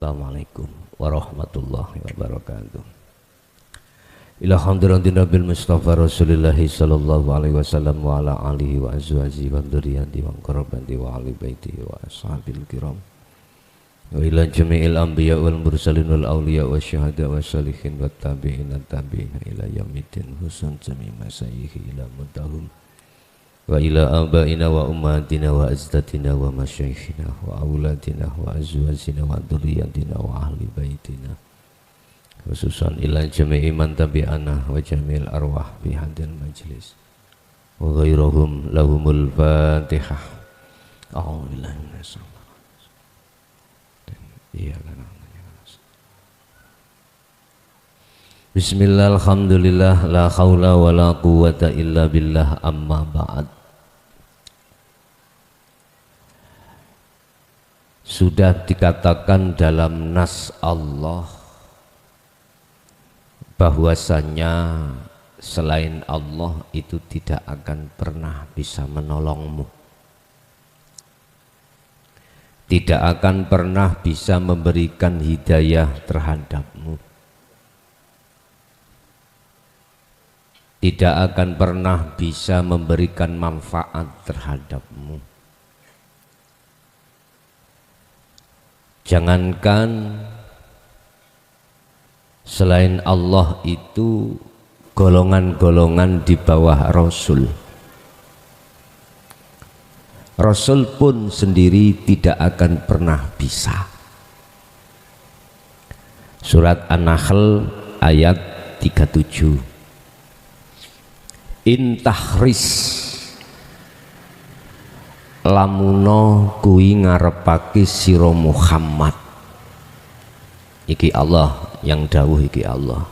Assalamualaikum warahmatullahi wabarakatuh. Ila hamdulillah bil Mustafa Rasulillah sallallahu alaihi wasallam wa ala alihi wa azwajihi wa dzurriyyati wa qarabati wa ali baitihi wa ashabil kiram. Wa ila jami'il anbiya wal mursalin wal awliya wa syuhada wa sholihin wa tabi'in tabi'in ila yaumiddin husun jami' masayyihi ila mutahum. Wa ila abaina wa ummatina wa azdatina wa masyayikhina wa auladina wa azwajina wa dzurriyyatina wa ahli baitina, khususan ila jami'i man tabi'ana wa jami'il arwah fi hadil majlis wa ghairuhum lahumul fatihah. A'udzubillahi minasyaitonir rajim. Bismillah, alhamdulillah, la haula wa la quwwata illa billah, amma ba'd. Sudah dikatakan dalam nas Allah bahwasanya selain Allah itu tidak akan pernah bisa menolongmu, tidak akan pernah bisa memberikan hidayah terhadapmu, tidak akan pernah bisa memberikan manfaat terhadapmu. Jangankan selain Allah itu golongan-golongan di bawah Rasul, Rasul pun sendiri tidak akan pernah bisa. Surat An-Nahl ayat 37. Intahris lamuno kuwi ngarepake sira Muhammad, iki Allah yang dawuh, iki Allah,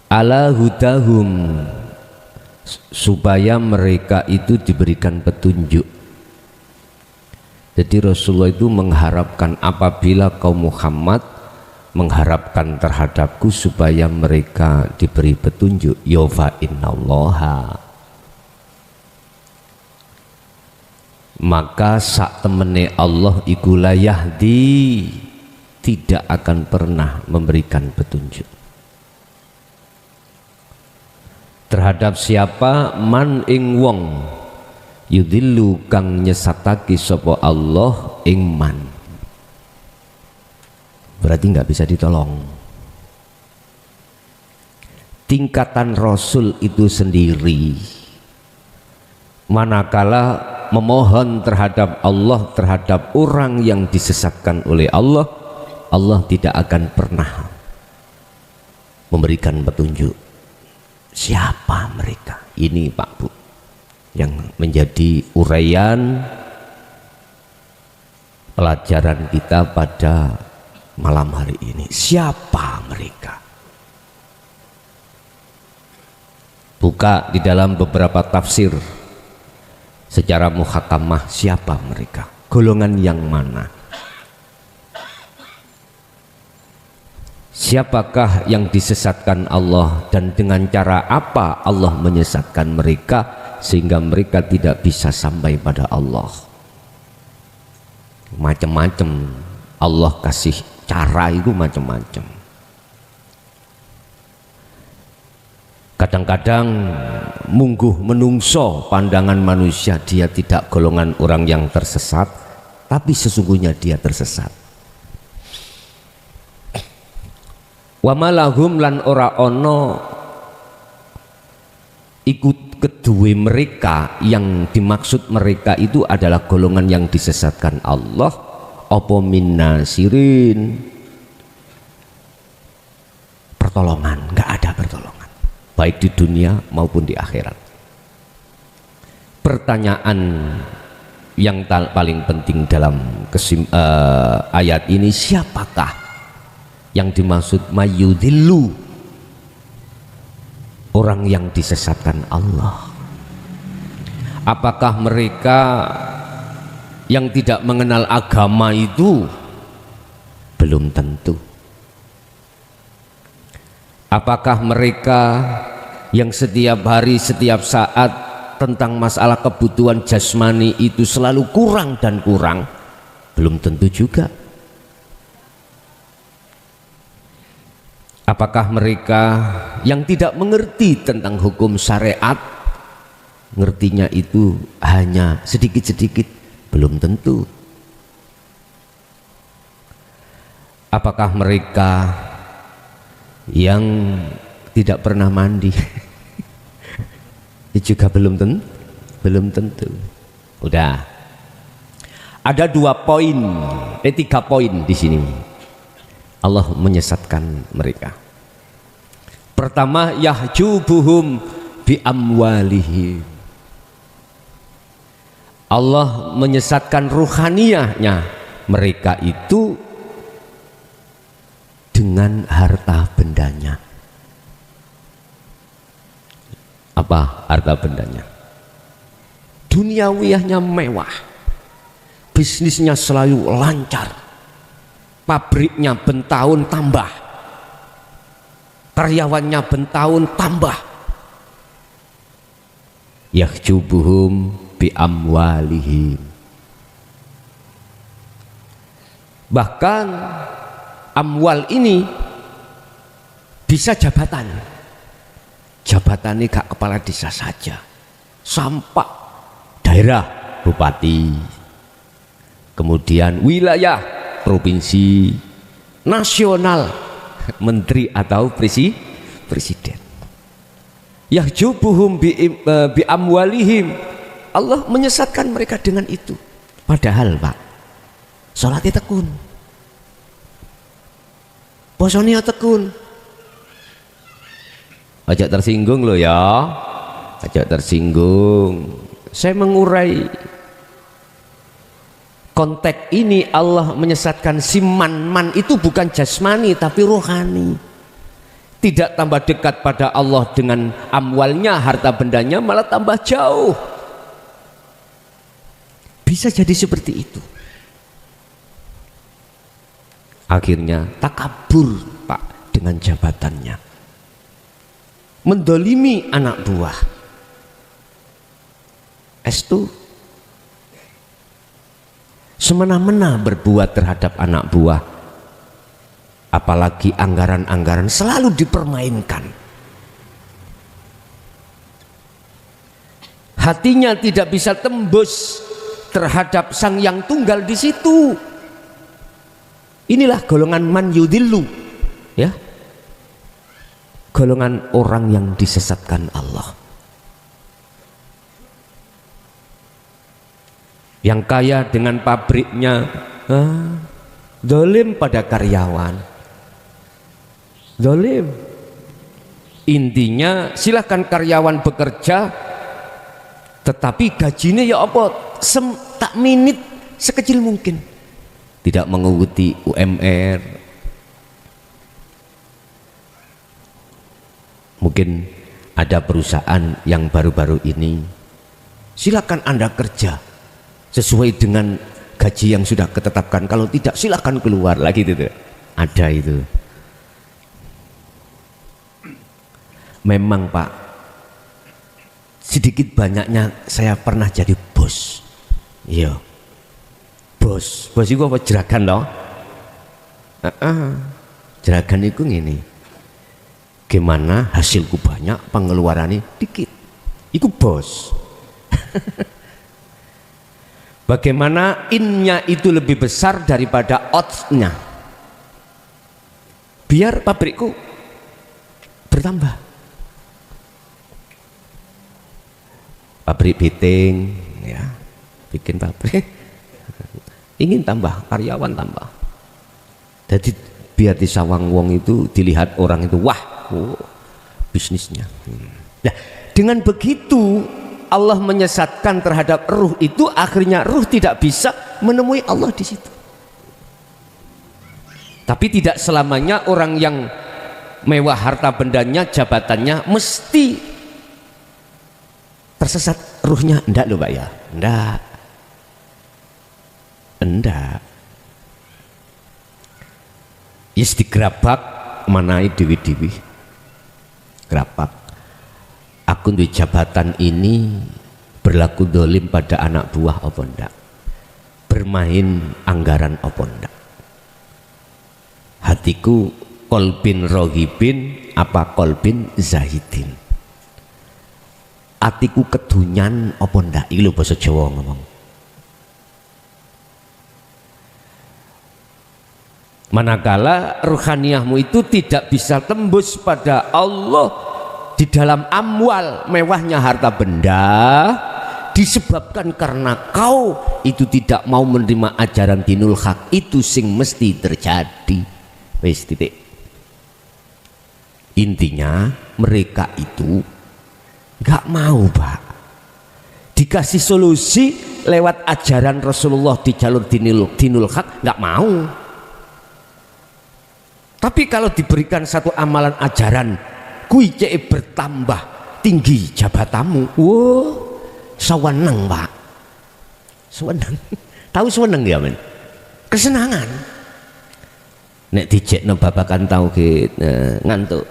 ala hudahum, supaya mereka itu diberikan petunjuk. Jadi Rasulullah itu mengharapkan apabila kaum Muhammad mengharapkan terhadapku supaya mereka diberi petunjuk, ya fa innallaha, maka sak temene Allah iku la yahdi, tidak akan pernah memberikan petunjuk terhadap siapa, man ing wong, yudillu kang nyesatake sapa Allah ing man, berarti nggak bisa ditolong. Tingkatan Rasul itu sendiri manakala memohon terhadap Allah, terhadap orang yang disesatkan oleh Allah, Allah tidak akan pernah memberikan petunjuk. Siapa mereka? Ini Pak Bu yang menjadi uraian pelajaran kita pada malam hari ini. Siapa mereka? Buka di dalam beberapa tafsir secara muhakamah, siapa mereka, golongan yang mana, siapakah yang disesatkan Allah, dan dengan cara apa Allah menyesatkan mereka sehingga mereka tidak bisa sampai pada Allah. Macam-macam Allah kasih cara itu, macam-macam. Kadang-kadang mungguh menungso pandangan manusia dia tidak golongan orang yang tersesat, tapi sesungguhnya dia tersesat. Wa malahum lan ora ono ikut kedua mereka, yang dimaksud mereka itu adalah golongan yang disesatkan Allah, opo min nasirin, pertolongan, nggak ada pertolongan baik di dunia maupun di akhirat. Pertanyaan yang paling penting dalam ayat ini, siapakah yang dimaksud mayudillu, orang yang disesatkan Allah? Apakah mereka yang tidak mengenal agama itu? Belum tentu. Apakah mereka yang setiap hari, setiap saat tentang masalah kebutuhan jasmani itu selalu kurang dan kurang? Belum tentu juga. Apakah mereka yang tidak mengerti tentang hukum syariat, ngertinya itu hanya sedikit-sedikit? Belum tentu. Apakah mereka yang tidak pernah mandi? Itu juga belum tentu. Udah. Ada 2 poin, 3 poin di sini. Allah menyesatkan mereka. Pertama, yahjubuhum bi amwalihim. Allah menyesatkan ruhaniyahnya mereka itu dengan harta bendanya. Apa harta bendanya? Duniawiyahnya mewah, bisnisnya selalu lancar, pabriknya bentahun tambah, karyawannya bentahun tambah. Yahjubuhum bi amwalihim. Bahkan amwal ini bisa jabatan. Jabatan ini gak kepala desa saja, sampai daerah, bupati, kemudian wilayah, provinsi, nasional, menteri atau presiden. Yahjubuhum bi amwalihim. Allah menyesatkan mereka dengan itu. Padahal Pak, sholatnya tekun, posonnya tekun. Ajak tersinggung loh ya, ajak tersinggung. Saya mengurai konteks ini. Allah menyesatkan si man itu bukan jasmani tapi rohani. Tidak tambah dekat pada Allah dengan amwalnya, harta bendanya, malah tambah jauh. Bisa jadi seperti itu. Akhirnya takabur Pak dengan jabatannya, mendolimi anak buah. Estu semena-mena berbuat terhadap anak buah, apalagi anggaran-anggaran selalu dipermainkan. Hatinya tidak bisa tembus terhadap sang yang tunggal di situ. Inilah golongan man yudillu, ya, golongan orang yang disesatkan Allah. Yang kaya dengan pabriknya, zalim pada karyawan, zalim. Intinya silahkan karyawan bekerja, tetapi gajinya ya apa, tak minit sekecil mungkin, tidak mengikuti UMR. Mungkin ada perusahaan yang baru-baru ini, silakan Anda kerja sesuai dengan gaji yang sudah ketetapkan, kalau tidak silakan keluar lagi. Itu ada itu. Memang Pak, sedikit banyaknya saya pernah jadi bos. Iya, bos itu apa, jeragan loh. Jeragan itu gini, gimana hasilku banyak pengeluarannya dikit, itu bos. Bagaimana innya itu lebih besar daripada outsnya, biar pabrikku bertambah. Pabrik beting, ya, bikin pabrik, ingin tambah karyawan, tambah. Jadi biar di sawang wong itu dilihat orang itu, wah, bisnisnya. Nah, dengan begitu Allah menyesatkan terhadap ruh itu, akhirnya ruh tidak bisa menemui Allah di situ. Tapi tidak selamanya orang yang mewah harta bendanya, jabatannya mesti tersesat ruhnya. Enggak loh Pak ya, enggak. Yes, digerabak manai dewi-dewi, gerabak. Aku di jabatan ini berlaku dolim pada anak buah apa enggak, bermain anggaran apa enggak. Hatiku kolbin rohibin apa kolbin zahidin. Atiku kedunyan apa ndak? Iki lho basa Jawa ngomong. Manakala ruhaniyahmu itu tidak bisa tembus pada Allah di dalam amwal, mewahnya harta benda, disebabkan karena kau itu tidak mau menerima ajaran dinul haq, itu sing mesti terjadi. Wis titik. Intinya mereka itu gak mau, Pak. Dikasih solusi lewat ajaran Rasulullah di jalur dinul haq, gak mau. Tapi kalau diberikan satu amalan ajaran, kui cek bertambah tinggi jabatanmu, wow, sewenang, Pak. Sewenang. Tahu sewenang ya, men? Kesenangan. Nek dijekno babakan tauhid ngantuk.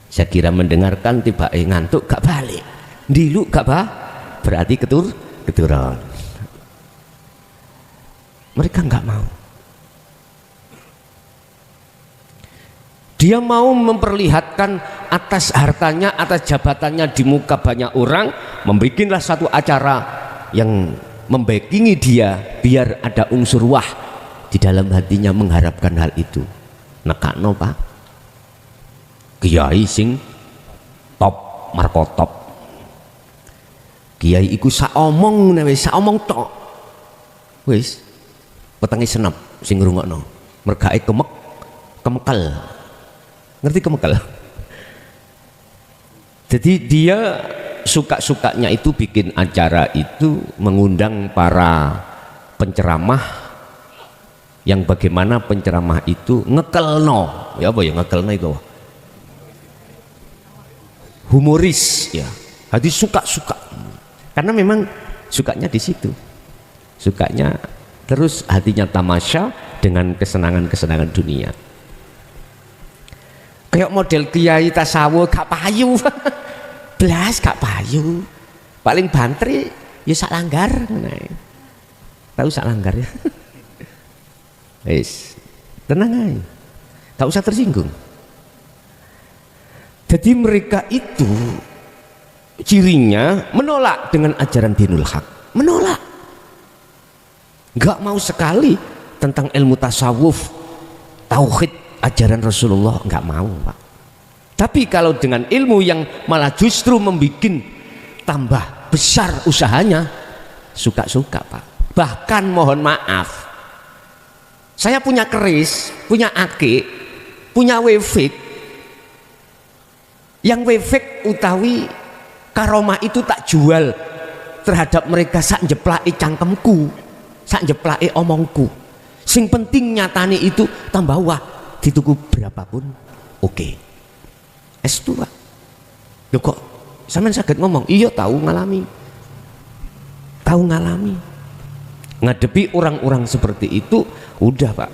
Saya kira mendengarkan tiba ngantuk gak balik. Dilu gak bah? Berarti keturun. Mereka nggak mau. Dia mau memperlihatkan atas hartanya, atas jabatannya di muka banyak orang, membikinlah satu acara yang membakingi dia biar ada unsur wah di dalam hatinya mengharapkan hal itu. Nekakno, Pak. Kiai sing top markotop. Kiai iku sak omong tok. Wis wetenge senep sing ngrungokno. Mergake kemekel. Ngerti kemekel? Jadi dia suka-sukanya itu bikin acara itu mengundang para penceramah yang bagaimana penceramah itu ngekelno. Ya apa ya ngekelno itu? Humoris ya. Jadi suka-suka. Karena memang sukanya di situ. Sukanya terus hatinya tamasya dengan kesenangan-kesenangan dunia. Kayak model kiai tasawuf gak payu. Belas gak payu. Paling bantri ya sak langgar. Tahu sak langgar ya? Wis, tenang aja. Gak usah tersinggung. Jadi mereka itu cirinya menolak dengan ajaran dinul haq. Menolak. Gak mau sekali tentang ilmu tasawuf, tauhid, ajaran Rasulullah, nggak mau, Pak. Tapi kalau dengan ilmu yang malah justru membuat tambah besar usahanya, suka-suka, Pak. Bahkan mohon maaf, saya punya keris, punya akik, punya wefik, yang wefik utawi karomah itu tak jual terhadap mereka sak jeplake cangkemku, sak jeplake omongku. Sing penting nyatane itu tambah wah. Dituku berapapun oke. S2 lho kok sampean saged ngomong iya tahu ngalami ngadepi orang-orang seperti itu udah, Pak.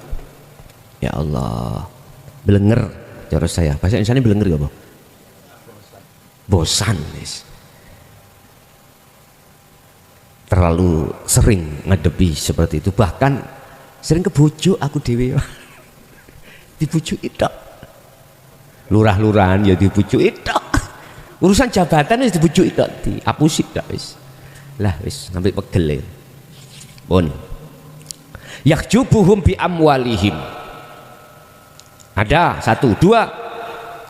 Ya Allah, belenger cara saya bahasa Indonesia belenger gak, Bang? Bosan guys. Terlalu sering ngadepi seperti itu, bahkan sering kebujuk aku dewe. Dibujuk itu lurah-lurahan ya dibujuk itu, urusan jabatan wis dibujuk itu dihapusi dak wis lah wis sampai pegel pun yakjubuhum bi amwalihim. Ada satu dua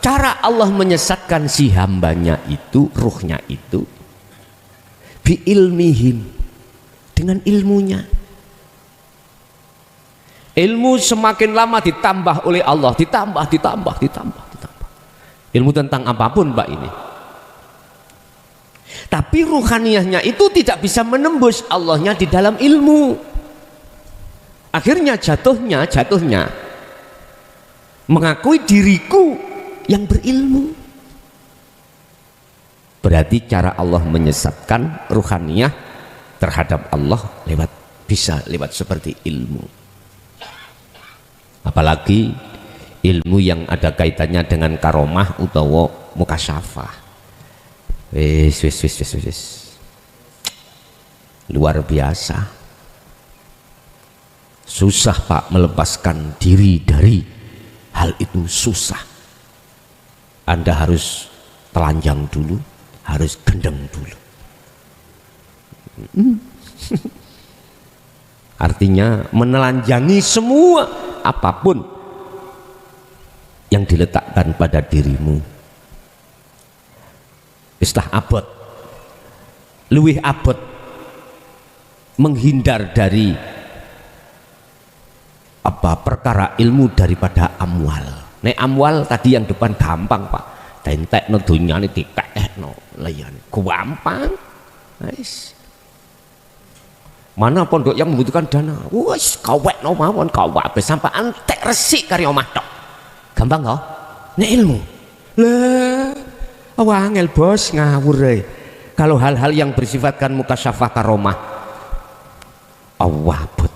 cara Allah menyesatkan si hambanya itu, ruhnya itu, bi ilmihim, dengan ilmunya. Ilmu semakin lama ditambah oleh Allah, ditambah. Ilmu tentang apapun, Pak, ini. Tapi ruhaniyahnya itu tidak bisa menembus Allahnya di dalam ilmu. Akhirnya jatuhnya mengakui diriku yang berilmu. Berarti cara Allah menyesatkan ruhaniyah terhadap Allah bisa lewat seperti ilmu. Apalagi ilmu yang ada kaitannya dengan karomah utawa mukasyafah. Wis. Luar biasa. Susah, Pak, melepaskan diri dari hal itu susah. Anda harus telanjang dulu, harus gendeng dulu. Artinya menelanjangi semua apapun yang diletakkan pada dirimu. Istilah abot, luwih abot menghindar dari perkara ilmu daripada amwal. Nek amwal tadi yang depan gampang Pak, tentekno dunyane ditekno liyane gampang. Wis. Mana pondok yang membutuhkan dana, wis kawekno mawon kawabe sampai antek resik kari omah tok. Gampang kok? Nek ilmu. Lah, wangel bos ngawur e. Kalau hal-hal yang bersifatkan mukasyafah karomah, awabut.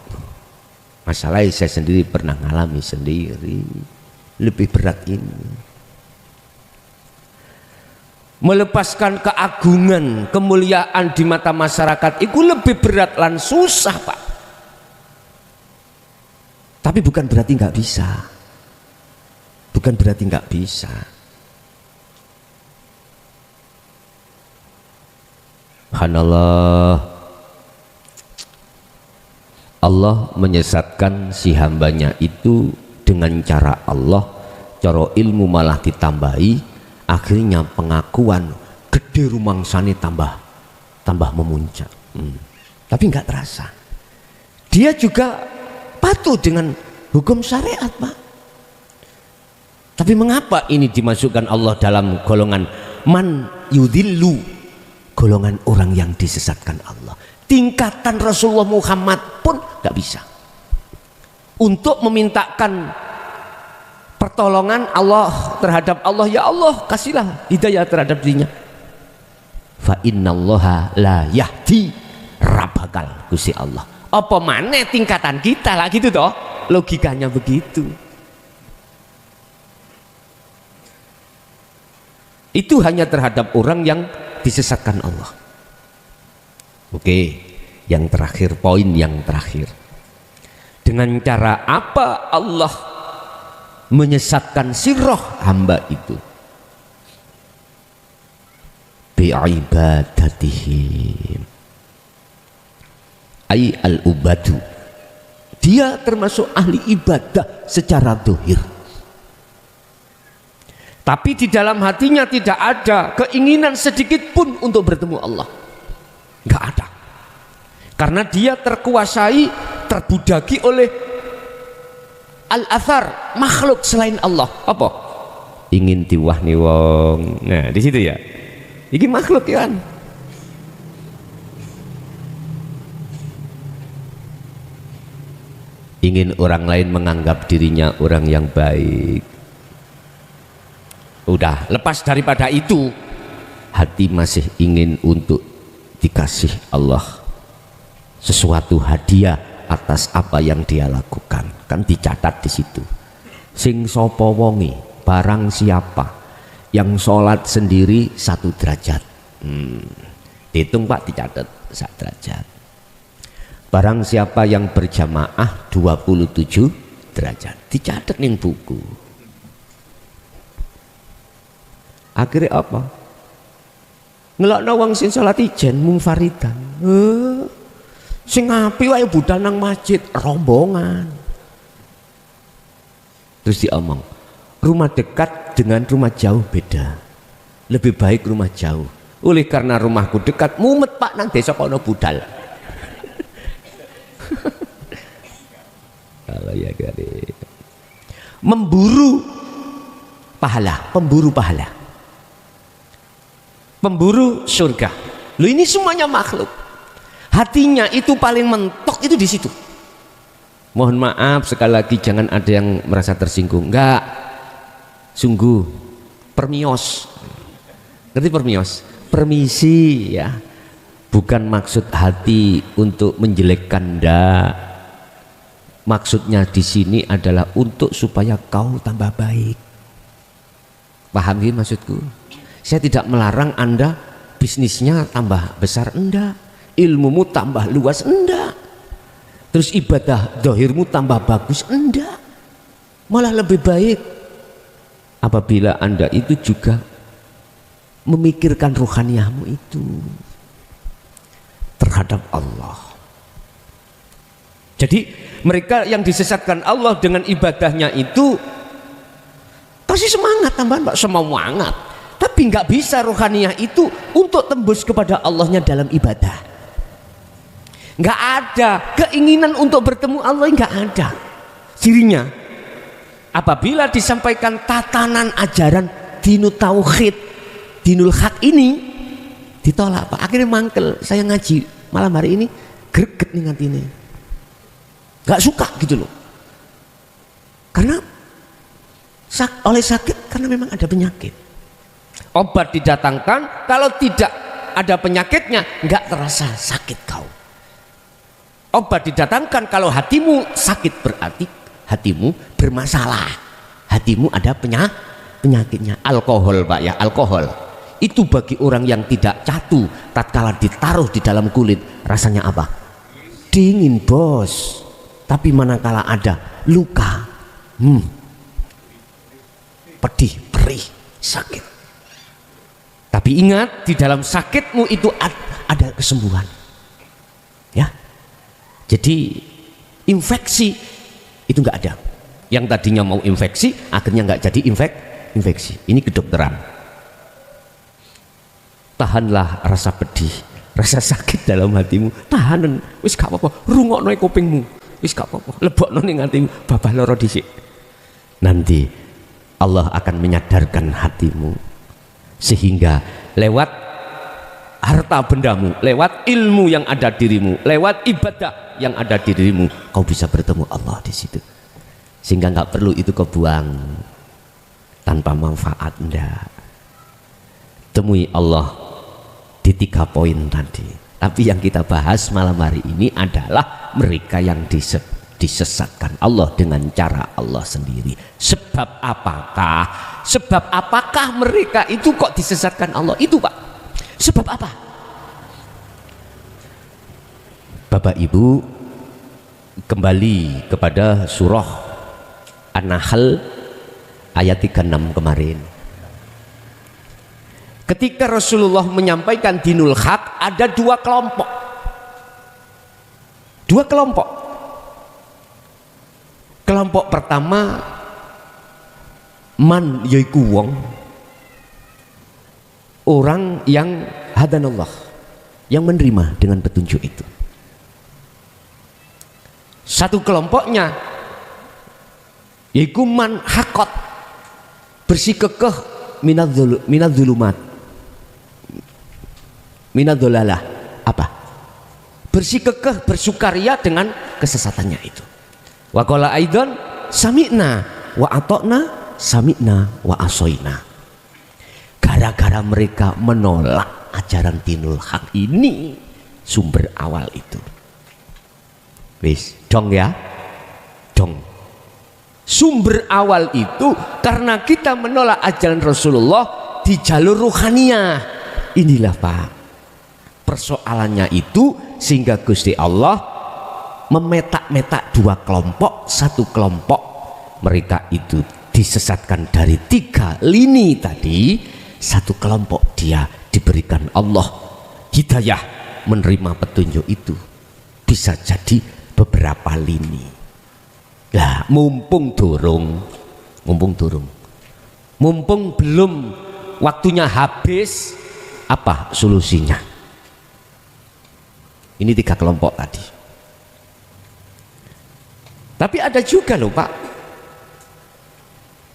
Masalahnya saya sendiri pernah ngalami sendiri. Lebih berat ini. Melepaskan keagungan, kemuliaan di mata masyarakat itu lebih berat lan susah Pak. Tapi bukan berarti nggak bisa. Bukan berarti nggak bisa. Subhanallah. Allah menyesatkan si hambanya itu dengan cara Allah, cara ilmu malah ditambahi, akhirnya pengakuan gede rumangsane tambah memuncak. Tapi nggak terasa. Dia juga patuh dengan hukum syariat Pak. Tapi mengapa ini dimasukkan Allah dalam golongan man yudhillu, golongan orang yang disesatkan Allah? Tingkatan Rasulullah Muhammad pun nggak bisa untuk memintakan pertolongan Allah terhadap Allah. Ya Allah kasihlah hidayah terhadap dirinya. Fa innallaha la yahdi rabakal Gusti Allah. Apa maneh tingkatan kita lah gitu toh, logikanya begitu. Itu hanya terhadap orang yang disesatkan Allah. Oke, yang terakhir, poin yang terakhir. Dengan cara apa Allah menyesatkan sirah hamba itu? Bi'ibadatihim, ay al-ubadu. Dia termasuk ahli ibadah secara dohir, tapi di dalam hatinya tidak ada keinginan sedikit pun untuk bertemu Allah. Nggak ada. Karena dia terkuasai, terbudaki oleh al-athar, makhluk selain Allah. Apa? Ingin diwahni wong. Nah, di situ ya. Ini makhluk ya kan. Ingin orang lain menganggap dirinya orang yang baik. Udah, lepas daripada itu, hati masih ingin untuk dikasih Allah sesuatu hadiah atas apa yang dia lakukan. Kan dicatat di situ. Sing sopo wongi, barang siapa yang sholat sendiri 1 derajat. Dihitung Pak, dicatat 1 derajat. Barang siapa yang berjamaah 27 derajat. Dicatat ning buku. Akhirnya apa? Ngelakno wong sing salat ijen munfaridan. Sing api wae budal nang masjid rombongan. Terus diomong, rumah dekat dengan rumah jauh beda. Lebih baik rumah jauh. Oleh karena rumahku dekat, mumet Pak nang desa kono budal. Kalau ya gade. Memburu pahala, pemburu pahala. Pemburu surga. Loh, ini semuanya makhluk. Hatinya itu paling mentok itu di situ. Mohon maaf sekali lagi, jangan ada yang merasa tersinggung. Enggak. Sungguh permios. Ngerti permios? Permisi ya. Bukan maksud hati untuk menjelekkan, enggak. Maksudnya di sini adalah untuk supaya kau tambah baik. Paham ini maksudku? Saya tidak melarang Anda bisnisnya tambah besar, enggak. Ilmumu tambah luas, enggak. Terus ibadah dohirmu tambah bagus, enggak. Malah lebih baik apabila Anda itu juga memikirkan ruhaniyahmu itu terhadap Allah. Jadi mereka yang disesatkan Allah dengan ibadahnya itu kasih semangat tambahan Pak, semangat. Tapi nggak bisa ruhaniyah itu untuk tembus kepada Allahnya dalam ibadah. Nggak ada keinginan untuk bertemu Allah, nggak ada. Cirinya apabila disampaikan tatanan ajaran dinul tauhid, dinul hak ini ditolak Pak, akhirnya mangkel. Saya ngaji malam hari ini greget nih nganti ini, nggak suka gitu loh, karena oleh sakit, karena memang ada penyakit. Obat didatangkan, kalau tidak ada penyakitnya nggak terasa sakit kau. Obat didatangkan kalau hatimu sakit, berarti hatimu bermasalah, hatimu ada penyakitnya. Alkohol Pak ya, alkohol itu bagi orang yang tidak catu, tatkala ditaruh di dalam kulit rasanya apa? Dingin bos. Tapi manakala ada luka, pedih, perih, sakit. Tapi ingat, di dalam sakitmu itu ada kesembuhan ya. Jadi infeksi itu nggak ada. Yang tadinya mau infeksi akhirnya nggak jadi infeksi. Ini kedokteran. Tahanlah rasa pedih, rasa sakit dalam hatimu, tahanan. Wis gak apa-apa, rungokno kupingmu. Wis gak apa-apa, lebokno ning hatimu, babah loro dhisik. Nanti Allah akan menyadarkan hatimu sehingga lewat harta bendamu, lewat ilmu yang ada dirimu, lewat ibadah yang ada dirimu, kau bisa bertemu Allah di situ. Sehingga nggak perlu itu kebuang tanpa manfaat. Enggak. Temui Allah di 3 poin tadi. Tapi yang kita bahas malam hari ini adalah mereka yang disesatkan Allah dengan cara Allah sendiri. Sebab apakah? Sebab apakah mereka itu kok disesatkan Allah? Itu Pak. Sebab apa? Bapak Ibu kembali kepada surah An-Nahl ayat 36 kemarin. Ketika Rasulullah menyampaikan dinul haq, ada 2 kelompok. 2 kelompok. Kelompok pertama, man yaiku wong, orang yang hadanallah, yang menerima dengan petunjuk itu. Satu kelompoknya yaitu man hakot, bersikukuh minadzulumat, minadzulalah, apa? Bersikukuh, bersukaria dengan kesesatannya itu. Wa qala aidan sami'na wa ata'na, sami'na wa asoina. Gara-gara mereka menolak ajaran dinul haq ini, sumber awal itu. Wis, dong ya, dong. Sumber awal itu karena kita menolak ajaran Rasulullah di jalur ruhaniyah. Inilah Pak persoalannya itu, sehingga Gusti Allah memetak-metak 2 kelompok. Satu kelompok mereka itu disesatkan dari 3 lini tadi. Satu kelompok dia diberikan Allah hidayah, menerima petunjuk itu, bisa jadi beberapa lini. Lah mumpung durung, mumpung belum waktunya habis, apa solusinya? Ini 3 kelompok tadi. Tapi ada juga loh Pak,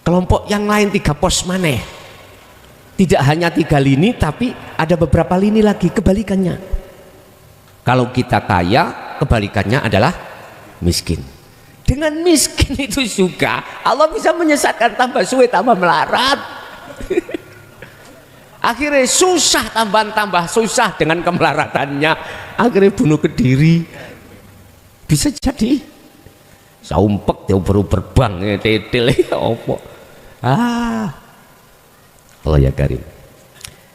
kelompok yang lain 3 pos maneh. Tidak hanya 3 lini, tapi ada beberapa lini lagi kebalikannya. Kalau kita kaya, kebalikannya adalah miskin. Dengan miskin itu juga Allah bisa menyesatkan, tambah suwe tambah melarat. Akhirnya susah, tambah susah dengan kemelaratannya, akhirnya bunuh diri. Bisa jadi saumpek dia uber bang tetel apa. Allah ya karim.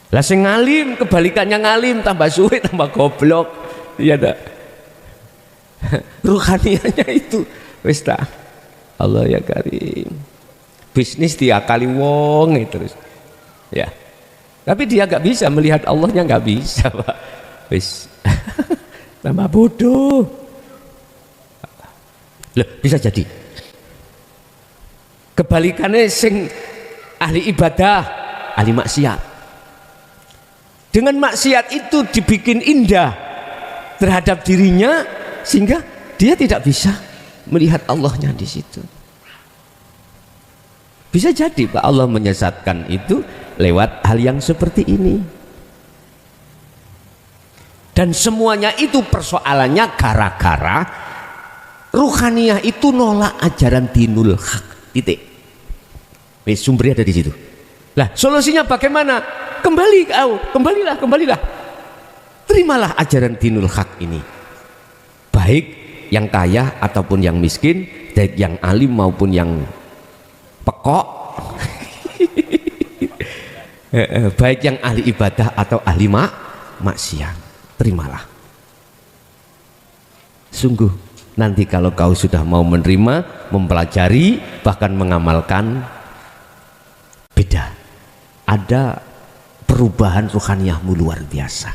Lah sing ngalim kebalikannya, ngalim tambah suwe tambah goblok. Iya dak. Ruhaniyahnya itu wis tak. Allah ya Karim. Bisnis diakali wong terus. Ya. Tapi dia nggak bisa melihat Allahnya, nggak bisa, Pak. Wis. Tambah bodoh. Loh, bisa jadi. Kebalikannya sing ahli ibadah, ahli maksiat. Dengan maksiat itu dibikin indah terhadap dirinya sehingga dia tidak bisa melihat Allahnya di situ. Bisa jadi Pak, Allah menyesatkan itu lewat hal yang seperti ini. Dan semuanya itu persoalannya gara-gara ruhaniyah itu nolak ajaran dinul haq. Titik. Sumbernya ada di situ. Lah, solusinya bagaimana? Kembalilah. Terimalah ajaran dinul haq ini. Baik yang kaya ataupun yang miskin, baik yang alim maupun yang pekok. Baik yang ahli ibadah atau ahli maksiat. Terimalah. Sungguh nanti kalau kau sudah mau menerima, mempelajari, bahkan mengamalkan, beda. Ada perubahan ruhaniyahmu luar biasa.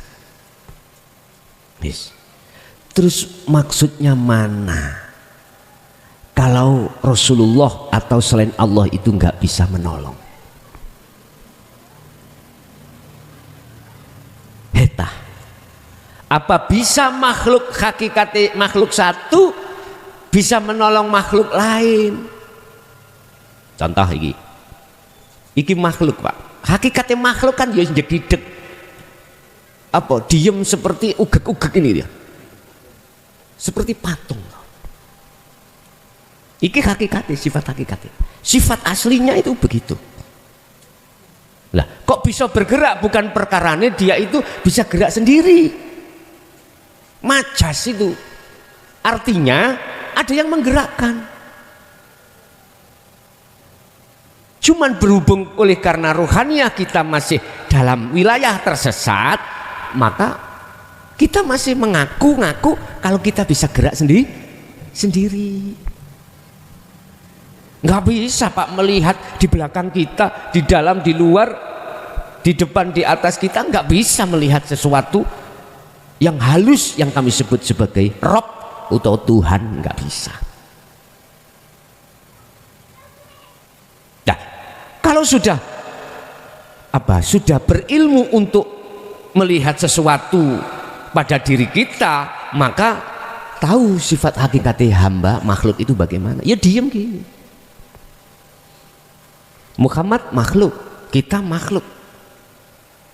Terus maksudnya mana? Kalau Rasulullah atau selain Allah itu nggak bisa menolong. Hetah. Apa bisa makhluk hakikati makhluk satu bisa menolong makhluk lain? Contoh iki makhluk Pak. Hakikatnya makhluk kan ya jedidek. Apa diem seperti ugek-ugek ini dia. Seperti patung. Iki hakikatnya, sifat hakikatnya. Sifat aslinya itu begitu. Lah, kok bisa bergerak? Bukan perkaranya dia itu bisa gerak sendiri. Majas itu artinya ada yang menggerakkan. Cuman berhubung oleh karena ruhaniyah kita masih dalam wilayah tersesat, maka kita masih mengaku-ngaku kalau kita bisa gerak sendiri. Nggak bisa Pak melihat di belakang kita, di dalam, di luar, di depan, di atas kita, nggak bisa melihat sesuatu yang halus yang kami sebut sebagai Rob atau Tuhan, nggak bisa. Nah, kalau sudah berilmu untuk melihat sesuatu pada diri kita, maka tahu sifat hakikatnya hamba makhluk itu bagaimana. Ya diam gini. Muhammad makhluk, kita makhluk.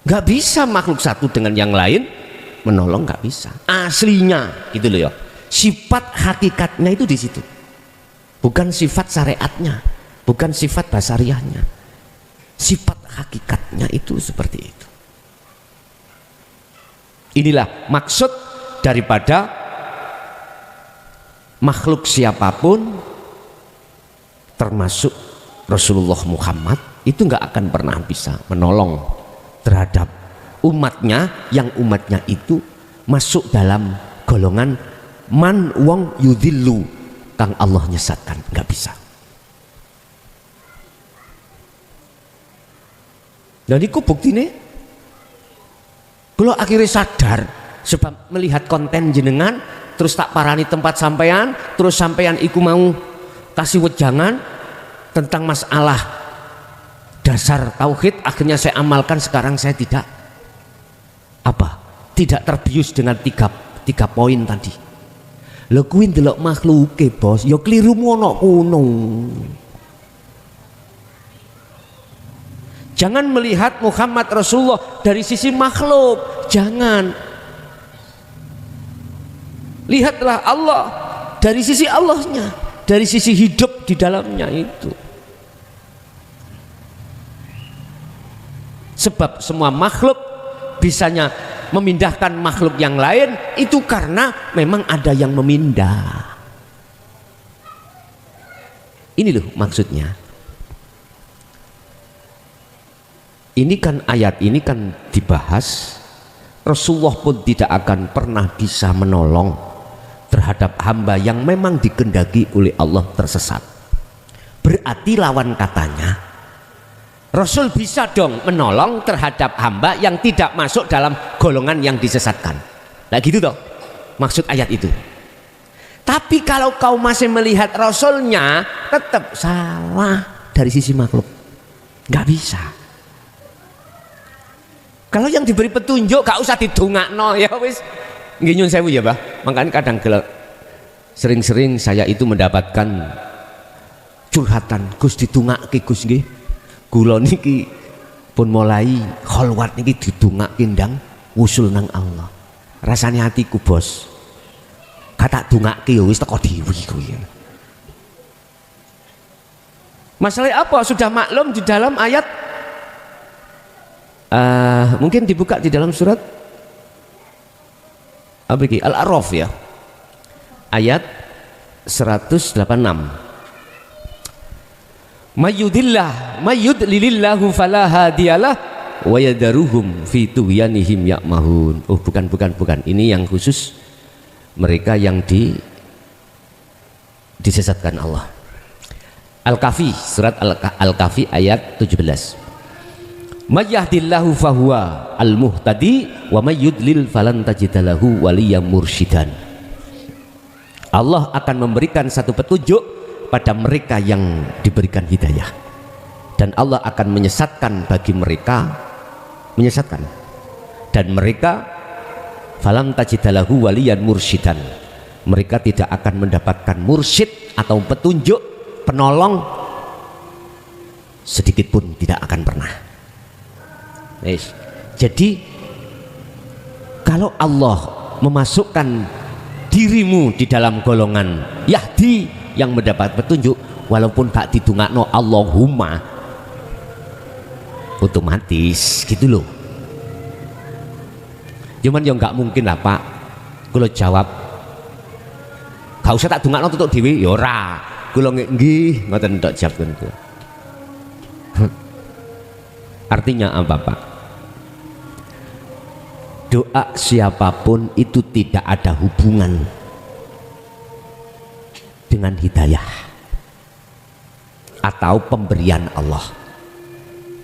Nggak bisa makhluk satu dengan yang lain menolong, nggak bisa. Aslinya gitu loh ya. Sifat hakikatnya itu di situ. Bukan sifat syariatnya, bukan sifat basariahnya. Sifat hakikatnya itu seperti itu. Inilah maksud daripada makhluk siapapun termasuk Rasulullah Muhammad itu nggak akan pernah bisa menolong terhadap umatnya yang umatnya itu masuk dalam golongan man wong yudhillu kang Allah nyesatkan, nggak bisa. Dan itu buktine kalau akhirnya sadar sebab melihat konten jenengan terus tak parani tempat sampean, terus sampean iku mau kasih wejangan tentang masalah dasar tauhid, akhirnya saya amalkan, sekarang saya tidak terbius dengan tiga poin tadi. Lho kuwi ndelok makhluke bos, ya kliru ono kuno. Jangan melihat Muhammad Rasulullah dari sisi makhluk, jangan. Lihatlah Allah dari sisi Allahnya, dari sisi hidup di dalamnya itu. Sebab semua makhluk bisanya memindahkan makhluk yang lain itu karena memang ada yang memindah. Ini loh maksudnya. Ini kan ayat ini kan dibahas, Rasulullah pun tidak akan pernah bisa menolong terhadap hamba yang memang dikehendaki oleh Allah tersesat. berarti lawan katanya Rasul bisa dong menolong terhadap hamba yang tidak masuk dalam golongan yang disesatkan. Nah gitu toh maksud ayat itu. Tapi kalau kau masih melihat Rasulnya tetap salah dari sisi makhluk, nggak bisa. Kalau yang diberi petunjuk gak usah didongakno ya wis. Nggih nyun sewu ya, Bah. Makanya kadang sering-sering saya itu mendapatkan curhatan, Gus didongake Gus nggih. Kula niki pun mulai kholwat niki didongake ndang wusul nang Allah. Rasane hatiku, Bos. Kata dongake ya wis teko dhewe kuwi. Masalah apa? Sudah maklum di dalam ayat mungkin dibuka di dalam surat apa ini? Al-A'raf ya. Ayat 186. Mayyudlilillahu fala hadiyalah wa yadaruhum fi tughyanihim ya'mahun. Oh bukan. Ini yang khusus mereka yang disesatkan Allah. Al-Kahfi, surat Al-Kahfi ayat 17. Mayyahdillahu fahuwa al-muhtadi wa mayyudlil falan tajidalahu waliyam mursyidan. Allah akan memberikan satu petunjuk pada mereka yang diberikan hidayah, dan Allah akan menyesatkan bagi mereka dan mereka falam tajidalahu waliyan mursyidan, mereka tidak akan mendapatkan mursyid atau petunjuk, penolong sedikit pun tidak akan pernah. Jadi kalau Allah memasukkan dirimu di dalam golongan Yahdi yang mendapat petunjuk, walaupun gak didongakno Allahumma, otomatis gitu loh. Cuman yang gak mungkin lah Pak, kalau jawab gak usah tak dongakno tutuk dhewe ya ora, kula nggih ngoten tok jawab niku. Artinya apa Pak? Doa siapapun itu tidak ada hubungan dengan hidayah atau pemberian Allah.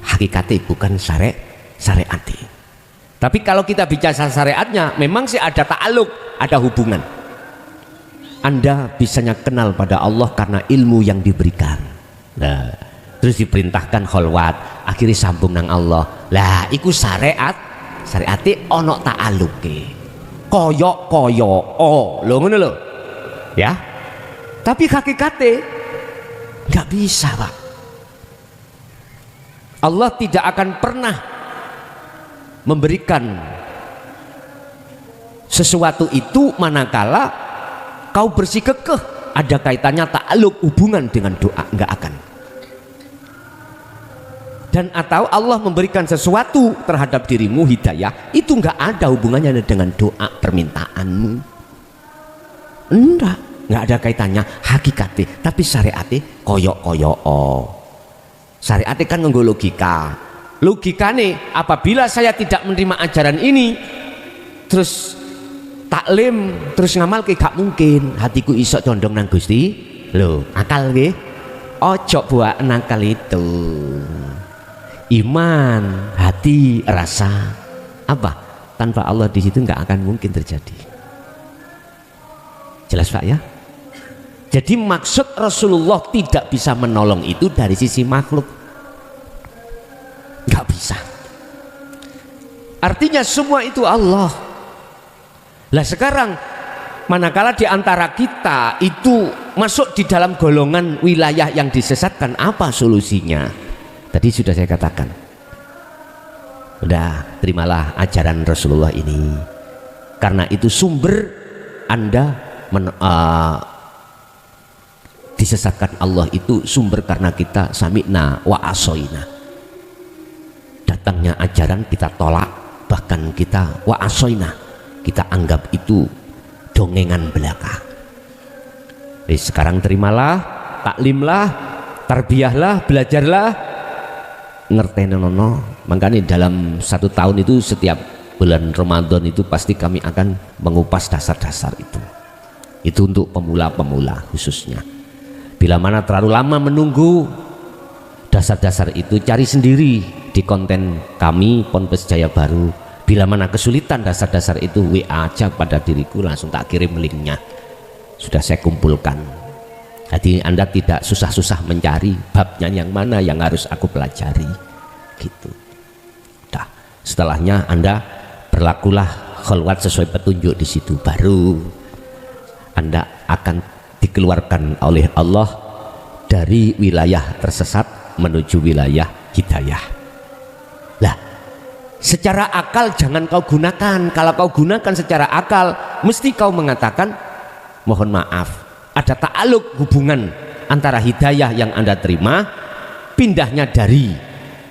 Hakikatnya bukan syariat. Tapi kalau kita bicara syariatnya, memang sih ada ta'aluk, ada hubungan. Anda bisanya kenal pada Allah karena ilmu yang diberikan. Nah, terus diperintahkan kholwat, akhirnya sambung nang Allah. Lah, iku syariate ono ta'aluke. Koyok lho ngono lho. Ya. Tapi hakikatnya nggak bisa Pak. Allah tidak akan pernah memberikan sesuatu itu manakala kau bersikukuh ada kaitannya ta'aluk, hubungan dengan doa, nggak akan. Dan atau Allah memberikan sesuatu terhadap dirimu hidayah, itu nggak ada hubungannya dengan doa permintaanmu, nggak ada kaitannya hakikatnya. Tapi syariatnya koyok syariatnya kan nganggo logika nih. Apabila saya tidak menerima ajaran ini terus taklim terus ngamal ke, gak mungkin hatiku iso condong nang Gusti lho. Akal nggih, ojo buat nakal itu. Iman, hati, rasa apa tanpa Allah di situ nggak akan mungkin terjadi. Jelas Pak ya? Jadi maksud Rasulullah tidak bisa menolong itu dari sisi makhluk, nggak bisa. Artinya semua itu Allah. Lah sekarang manakala di antara kita itu masuk di dalam golongan wilayah yang disesatkan, apa solusinya? Tadi sudah saya katakan, udah terimalah ajaran Rasulullah ini, karena itu sumber Anda disesatkan Allah itu sumber karena kita sami'na wa asoina. Datangnya ajaran kita tolak, bahkan kita wa asoina, kita anggap itu dongengan belaka. Jadi sekarang terimalah, taklimlah, tarbiyahlah, belajarlah, ngertenono. Makanya dalam 1 tahun itu setiap bulan Ramadan itu pasti kami akan mengupas dasar-dasar itu. Itu untuk pemula-pemula khususnya. Bila mana terlalu lama menunggu, dasar-dasar itu cari sendiri di konten kami Ponpes Jaya Baru. Bila mana kesulitan dasar-dasar itu, WA aja pada diriku, langsung tak kirim linknya, sudah saya kumpulkan. Jadi Anda tidak susah-susah mencari babnya yang mana yang harus aku pelajari gitu. Nah, setelahnya Anda berlakulah khalwat sesuai petunjuk di situ, baru Anda akan dikeluarkan oleh Allah dari wilayah tersesat menuju wilayah hidayah. Lah, secara akal jangan kau gunakan. Kalau kau gunakan secara akal, mesti kau mengatakan mohon maaf, ada ta'aluk hubungan antara hidayah yang Anda terima, pindahnya dari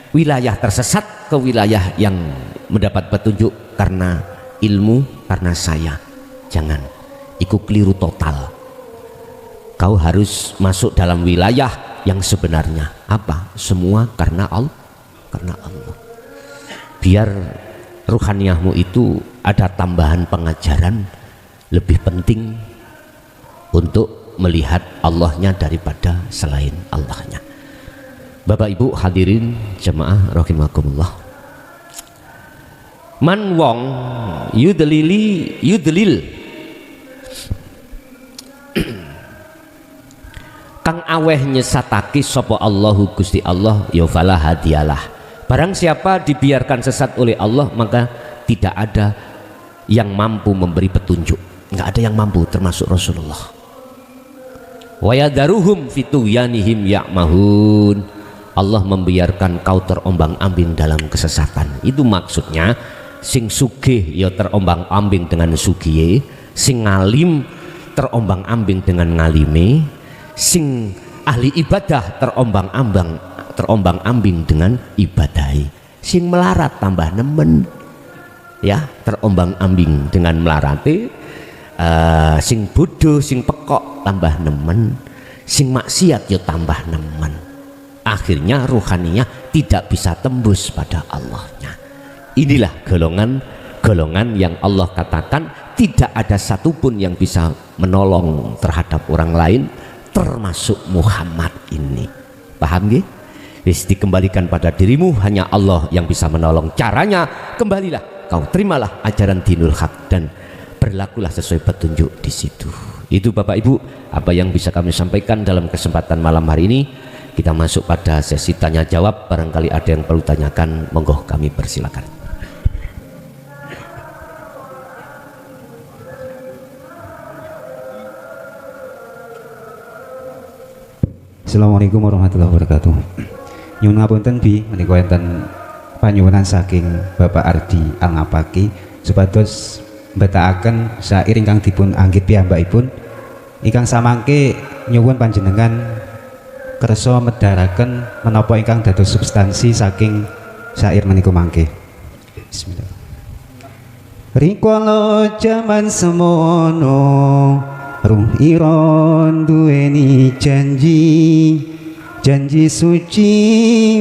wilayah tersesat ke wilayah yang mendapat petunjuk karena ilmu, karena saya. Jangan, itu keliru total. Kau harus masuk dalam wilayah yang sebenarnya. Apa? Semua karena Allah. Karena Allah. Biar ruhaniyahmu itu ada tambahan pengajaran lebih penting untuk melihat Allahnya daripada selain Allahnya. Bapak Ibu hadirin jemaah rahimakumullah. Man wong yudlil kang aweh nyesatake sapa Allahu Gusti Allah, ya fala hadiyalah. Barang siapa dibiarkan sesat oleh Allah, maka tidak ada yang mampu memberi petunjuk. Enggak ada yang mampu, termasuk Rasulullah. Wa yadaruhum fituyanihim ya'mahun. Allah membiarkan kau terombang-ambing dalam kesesatan. Itu maksudnya sing sugih ya terombang-ambing dengan sugihe, sing ngalim terombang-ambing dengan ngalime, sing ahli ibadah terombang-ambing dengan ibadahi, sing melarat tambah nemen, ya terombang-ambing dengan melarate, sing bodoh sing pekok tambah nemen, sing maksiat ya tambah nemen. Akhirnya ruhaniyah tidak bisa tembus pada Allahnya. Inilah golongan yang Allah katakan tidak ada satupun yang bisa menolong terhadap orang lain, termasuk Muhammad ini. Paham nggih? Wis dikembalikan pada dirimu, hanya Allah yang bisa menolong. Caranya kembalilah, kau terimalah ajaran dinul haq dan berlakulah sesuai petunjuk di situ. Itu Bapak Ibu apa yang bisa kami sampaikan dalam kesempatan malam hari ini. Kita masuk pada sesi tanya jawab. Barangkali ada yang perlu tanyakan, monggo kami persilakan. Assalamualaikum warahmatullahi wabarakatuh. Nyuwun ngapunten Bi, menika enten panyuwunan saking Bapak Ardi Al-Ngapaki supados mbetakaken syair ingkang dipun anggit piyambakipun ingkang samangke nyuwun panjenengan kersa medharaken menapa ingkang dados substansi saking syair menika mangke. Bismillah. Rikala jaman semono ruh iron duweni janji suci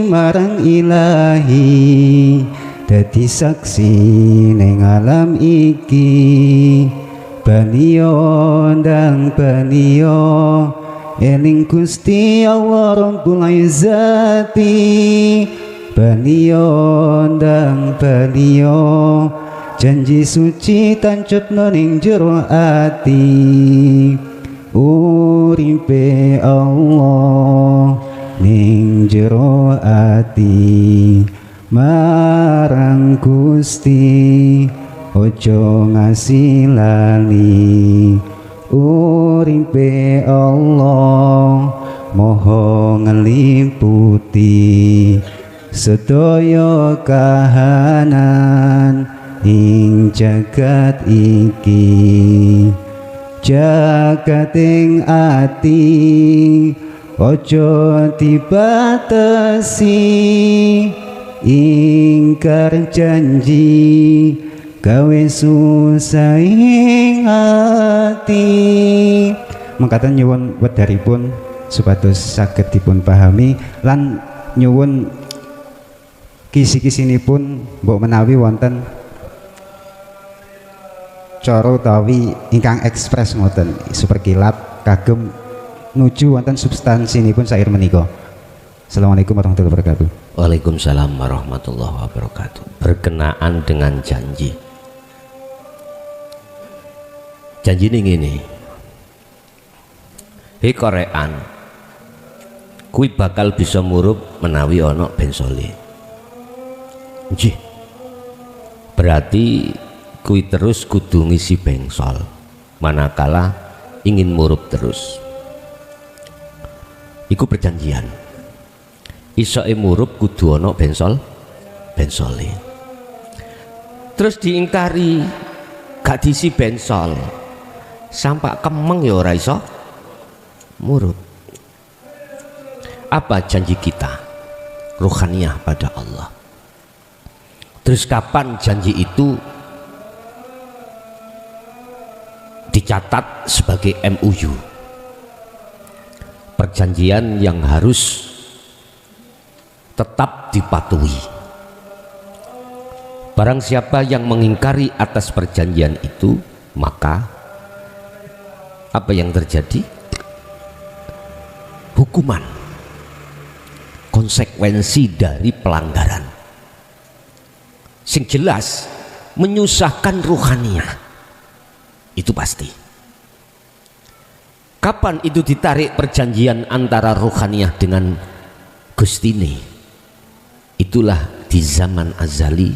marang ilahi, dadi saksi ning alam iki. Baniyo ndang baniyo eling Gusti Allah Rabbul Izzati. Baniyo ndang baniyo janji suci tancep ning jero ati. Uripe Allah ning jero ati, marang Gusti ojo ngasilani. Uripe Allah moho ngliputi sedaya kahanan ing jagat iki. Jagating ati ojo dibatesi, ingkar janji gawe susahing ati. Mangkaten nyuwun wedharipun supados saged dipun pahami lan nyuwun kisi-kisinipun mbok menawi wonten cara utawi ingkang ekspres ngoten, seperkilat kagem nuju wonten substansinipun sair menika. Assalamualaikum warahmatullahi wabarakatuh. Waalaikumsalam warahmatullahi wabarakatuh. Berkenaan dengan janji. Janji ini ngene. Hei korean, kui bakal bisa murup menawi ono bensole. Nggih. Berarti kui terus kudu ngisi bengsol. Manakala ingin murup terus. Iku perjanjian. Isoke murup kudu ana bensole. Terus diingkari gak diisi bensol. Sampak kemeng ya ora iso murup. Apa janji kita? Ruhaniyah pada Allah. Terus kapan janji itu dicatat sebagai MOU? Perjanjian yang harus tetap dipatuhi. Barang siapa yang mengingkari atas perjanjian itu, maka apa yang terjadi? Hukuman, konsekuensi dari pelanggaran. Sing jelas menyusahkan ruhaniyah. Itu pasti. Kapan itu ditarik perjanjian antara ruhaniyah dengan Gustine? Itulah di zaman azali,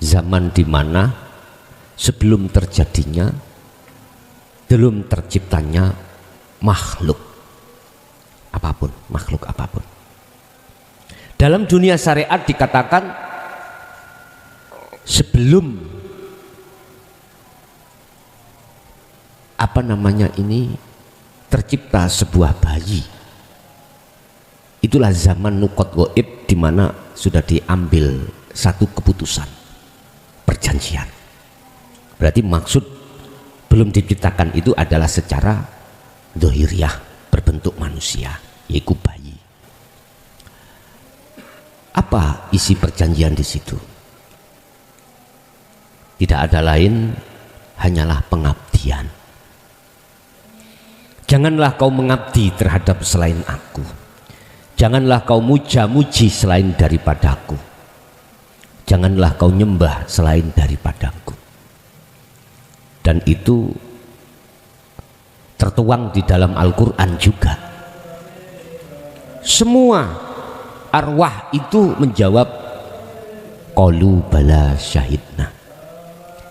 zaman di mana sebelum terjadinya, belum terciptanya makhluk apapun, makhluk apapun. Dalam dunia syariat dikatakan sebelum tercipta sebuah bayi, itulah zaman nukot goib, di mana sudah diambil satu keputusan perjanjian. Berarti maksud belum diciptakan itu adalah secara dohiriyah, berbentuk manusia, yaitu bayi. Apa isi perjanjian di situ? Tidak ada lain, hanyalah pengabdian. Janganlah kau mengabdi terhadap selain aku. Janganlah kau muja-muji selain daripadaku. Janganlah kau nyembah selain daripadaku. Dan itu tertuang di dalam Al-Quran juga. Semua arwah itu menjawab qalu bala syahidna.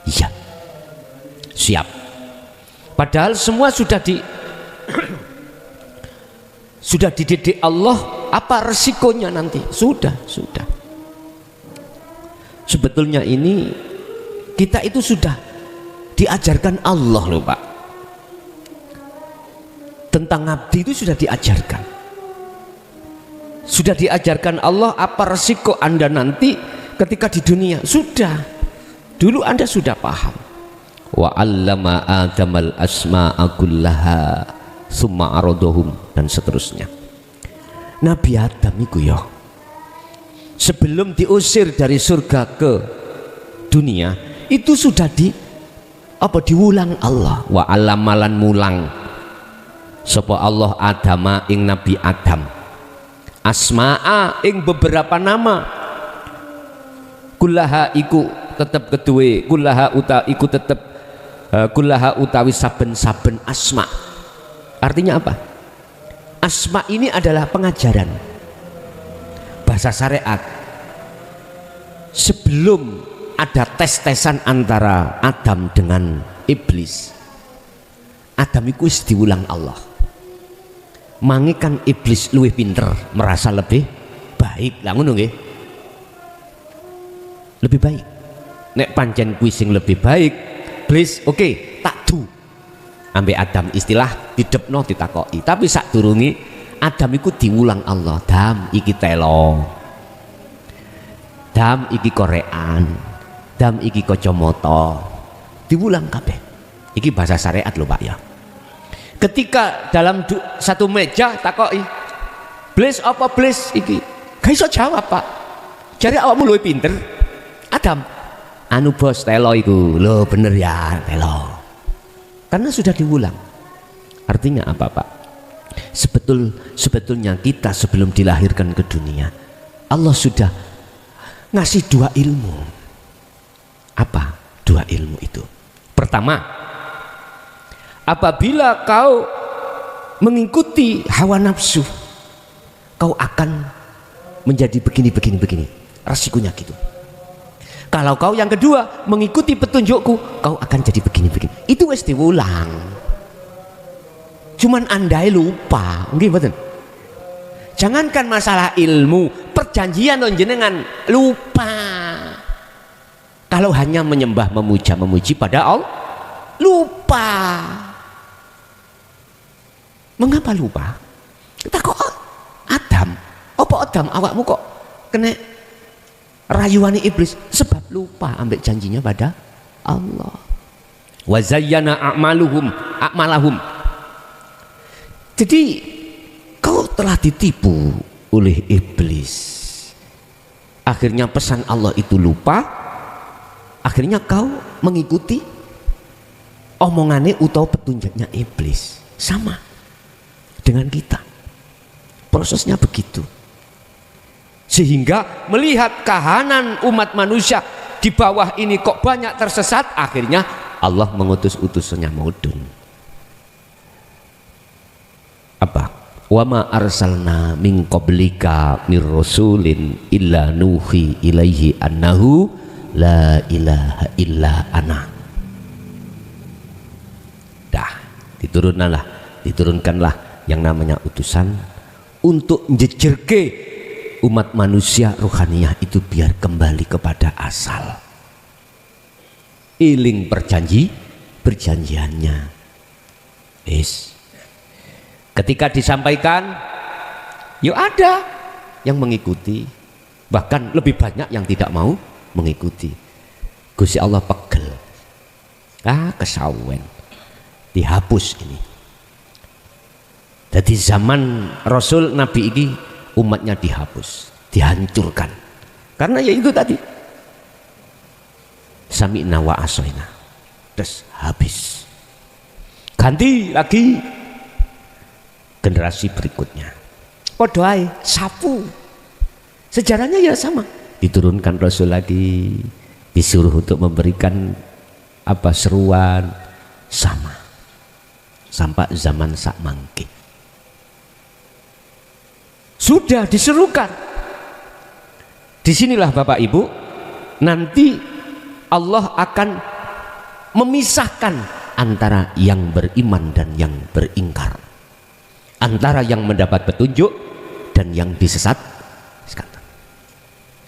Iya, siap. Padahal semua sudah dididik Allah. Apa resikonya nanti? Sudah. Sebetulnya ini kita itu sudah diajarkan Allah loh Pak. Tentang ngabdi itu sudah diajarkan. Sudah diajarkan Allah apa resiko Anda nanti ketika di dunia. Sudah. Dulu Anda sudah paham. Wa 'allama Adamal asma'a kullaha summa aradahum, dan seterusnya. Nabi Adam itu ya, sebelum diusir dari surga ke dunia, itu sudah diulang Allah. Wa alamalan mulang sapa Allah Adama ing Nabi Adam asma'a ing beberapa nama, kullaha iku tetep kedue, kullaha utawi saben-saben asma. Artinya apa? Asma ini adalah pengajaran bahasa syariat. Sebelum ada tes-tesan antara Adam dengan iblis, Adam itu diulang Allah. Mangikan iblis luwih pinter, merasa lebih baik. Lah ngono nggih. Lebih baik. Nek pancen kuwi sing lebih baik, iblis oke, tak du. Ambek Adam istilah didepno ditakoki. Tapi sak durungi Adam iku diulang Allah. Dam iki telo. Dam iki korean. Dam iki kacamata. Diulang kabeh. Iki bahasa syariat lho Pak ya. Ketika dalam satu meja takoki, "Blis apa blis iki?" Gak iso jawab Pak. Jare awakmu luwih pinter. Adam, anu bos telo iku. Lho bener ya telo. Karena sudah diulang. Artinya apa Pak? Sebetulnya kita sebelum dilahirkan ke dunia, Allah sudah ngasih dua ilmu. Apa dua ilmu itu? Pertama, apabila kau mengikuti hawa nafsu, kau akan menjadi begini. Resikonya gitu. Kalau kau yang kedua mengikuti petunjukku, kau akan jadi begini. Itu wis diulang. Cuman andai lupa, nggih mboten. Jangankan masalah ilmu, perjanjian jenengan lupa. Kalau hanya menyembah, memuji pada Allah, lupa. Mengapa lupa? Kita kok Adam, apa Adam awakmu kok kena rayuani iblis? Sebab lupa ambek janjinya pada Allah. Wa zayyana a'malahum. Jadi kau telah ditipu oleh iblis. Akhirnya pesan Allah itu lupa. Akhirnya kau mengikuti omongannya atau petunjuknya iblis. Sama dengan kita. Prosesnya begitu. Sehingga melihat kahanan umat manusia di bawah ini kok banyak tersesat, akhirnya Allah mengutus utusannya Maudun. Apa? Wa ma arsalna min qablika mir rasulin illa nuhi ilaihi annahu la ilaha illa ana. Diturunkanlah yang namanya utusan untuk njejerke umat manusia rohaniyah itu biar kembali kepada asal. Iling perjanjiannya. Ketika disampaikan, ya ada yang mengikuti, bahkan lebih banyak yang tidak mau mengikuti. Gusti Allah pegel, kesawen, dihapus ini. Jadi zaman Rasul Nabi ini umatnya dihapus, dihancurkan, karena ya itu tadi, sami'na wa asoina, terus habis. Ganti lagi generasi berikutnya, podoai sapu, sejarahnya ya sama. Diturunkan Rasul lagi, disuruh untuk memberikan seruan, sama sampai zaman sak mangke sudah diserukan. Disinilah Bapak Ibu, nanti Allah akan memisahkan antara yang beriman dan yang beringkar, antara yang mendapat petunjuk dan yang disesat.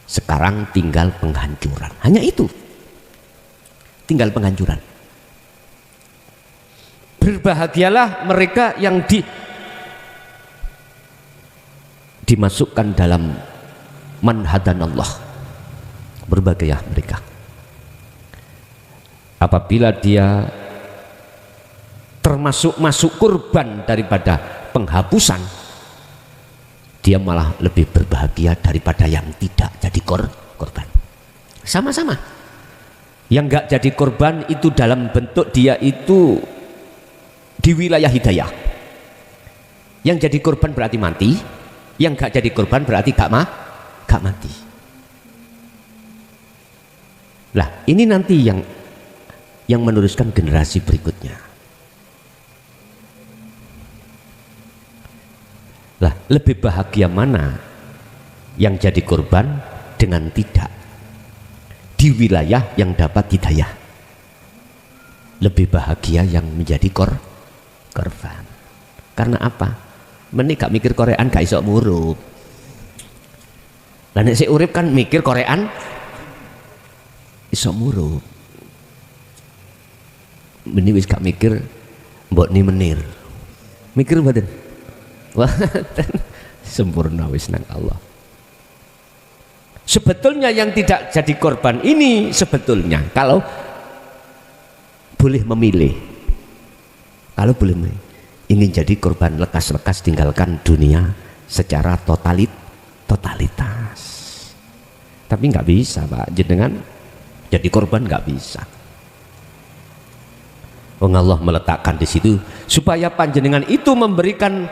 Sekarang tinggal penghancuran, hanya itu, tinggal penghancuran. Berbahagialah mereka yang dimasukkan dalam manhadan Allah. Berbahagia mereka apabila dia termasuk masuk kurban daripada penghapusan, dia malah lebih berbahagia daripada yang tidak jadi korban. Sama-sama. Yang enggak jadi korban itu dalam bentuk dia itu di wilayah hidayah. Yang jadi korban berarti mati, yang enggak jadi korban berarti gak mati. Lah, ini nanti yang meneruskan generasi berikutnya. Lah, lebih bahagia mana yang jadi korban dengan tidak di wilayah yang dapat hidayah? Lebih bahagia yang menjadi korban. Karena apa? Meni gak mikir Korean gak iso murup. Lah nek sik urip kan mikir Korean iso murup. Meni wis gak mikir mbok ni menir. Mikir mboten? Wah, sempurna wis nang Allah. Sebetulnya yang tidak jadi korban ini sebetulnya kalau boleh memilih, ingin jadi korban lekas-lekas tinggalkan dunia secara totalitas. Tapi nggak bisa Pak, jenengan jadi korban nggak bisa. Allah meletakkan di situ supaya panjenengan itu memberikan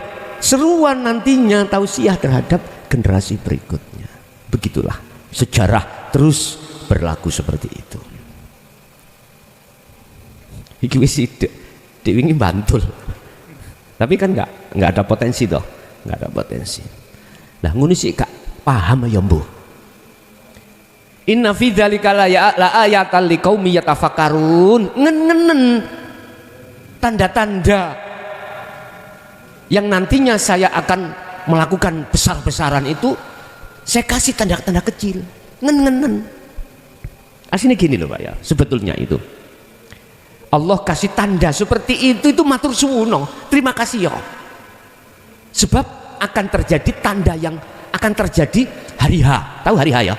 seruan nantinya tausiah terhadap generasi berikutnya. Begitulah sejarah terus berlaku seperti itu. Iki wis diwingi Bantul. Tapi kan enggak ada potensi toh, enggak ada potensi. Lah ngono sih gak paham ya mbuh. Inna fi dzalika la ayatan liqaumi yatafakkarun. Ngenen tanda-tanda yang nantinya saya akan melakukan besar-besaran itu saya kasih tanda-tanda kecil. Ngenen. Aslinya gini loh Pak ya, sebetulnya itu Allah kasih tanda seperti itu matur suwun. Terima kasih ya. Sebab akan terjadi tanda yang akan terjadi hari H. Tahu hari H ya?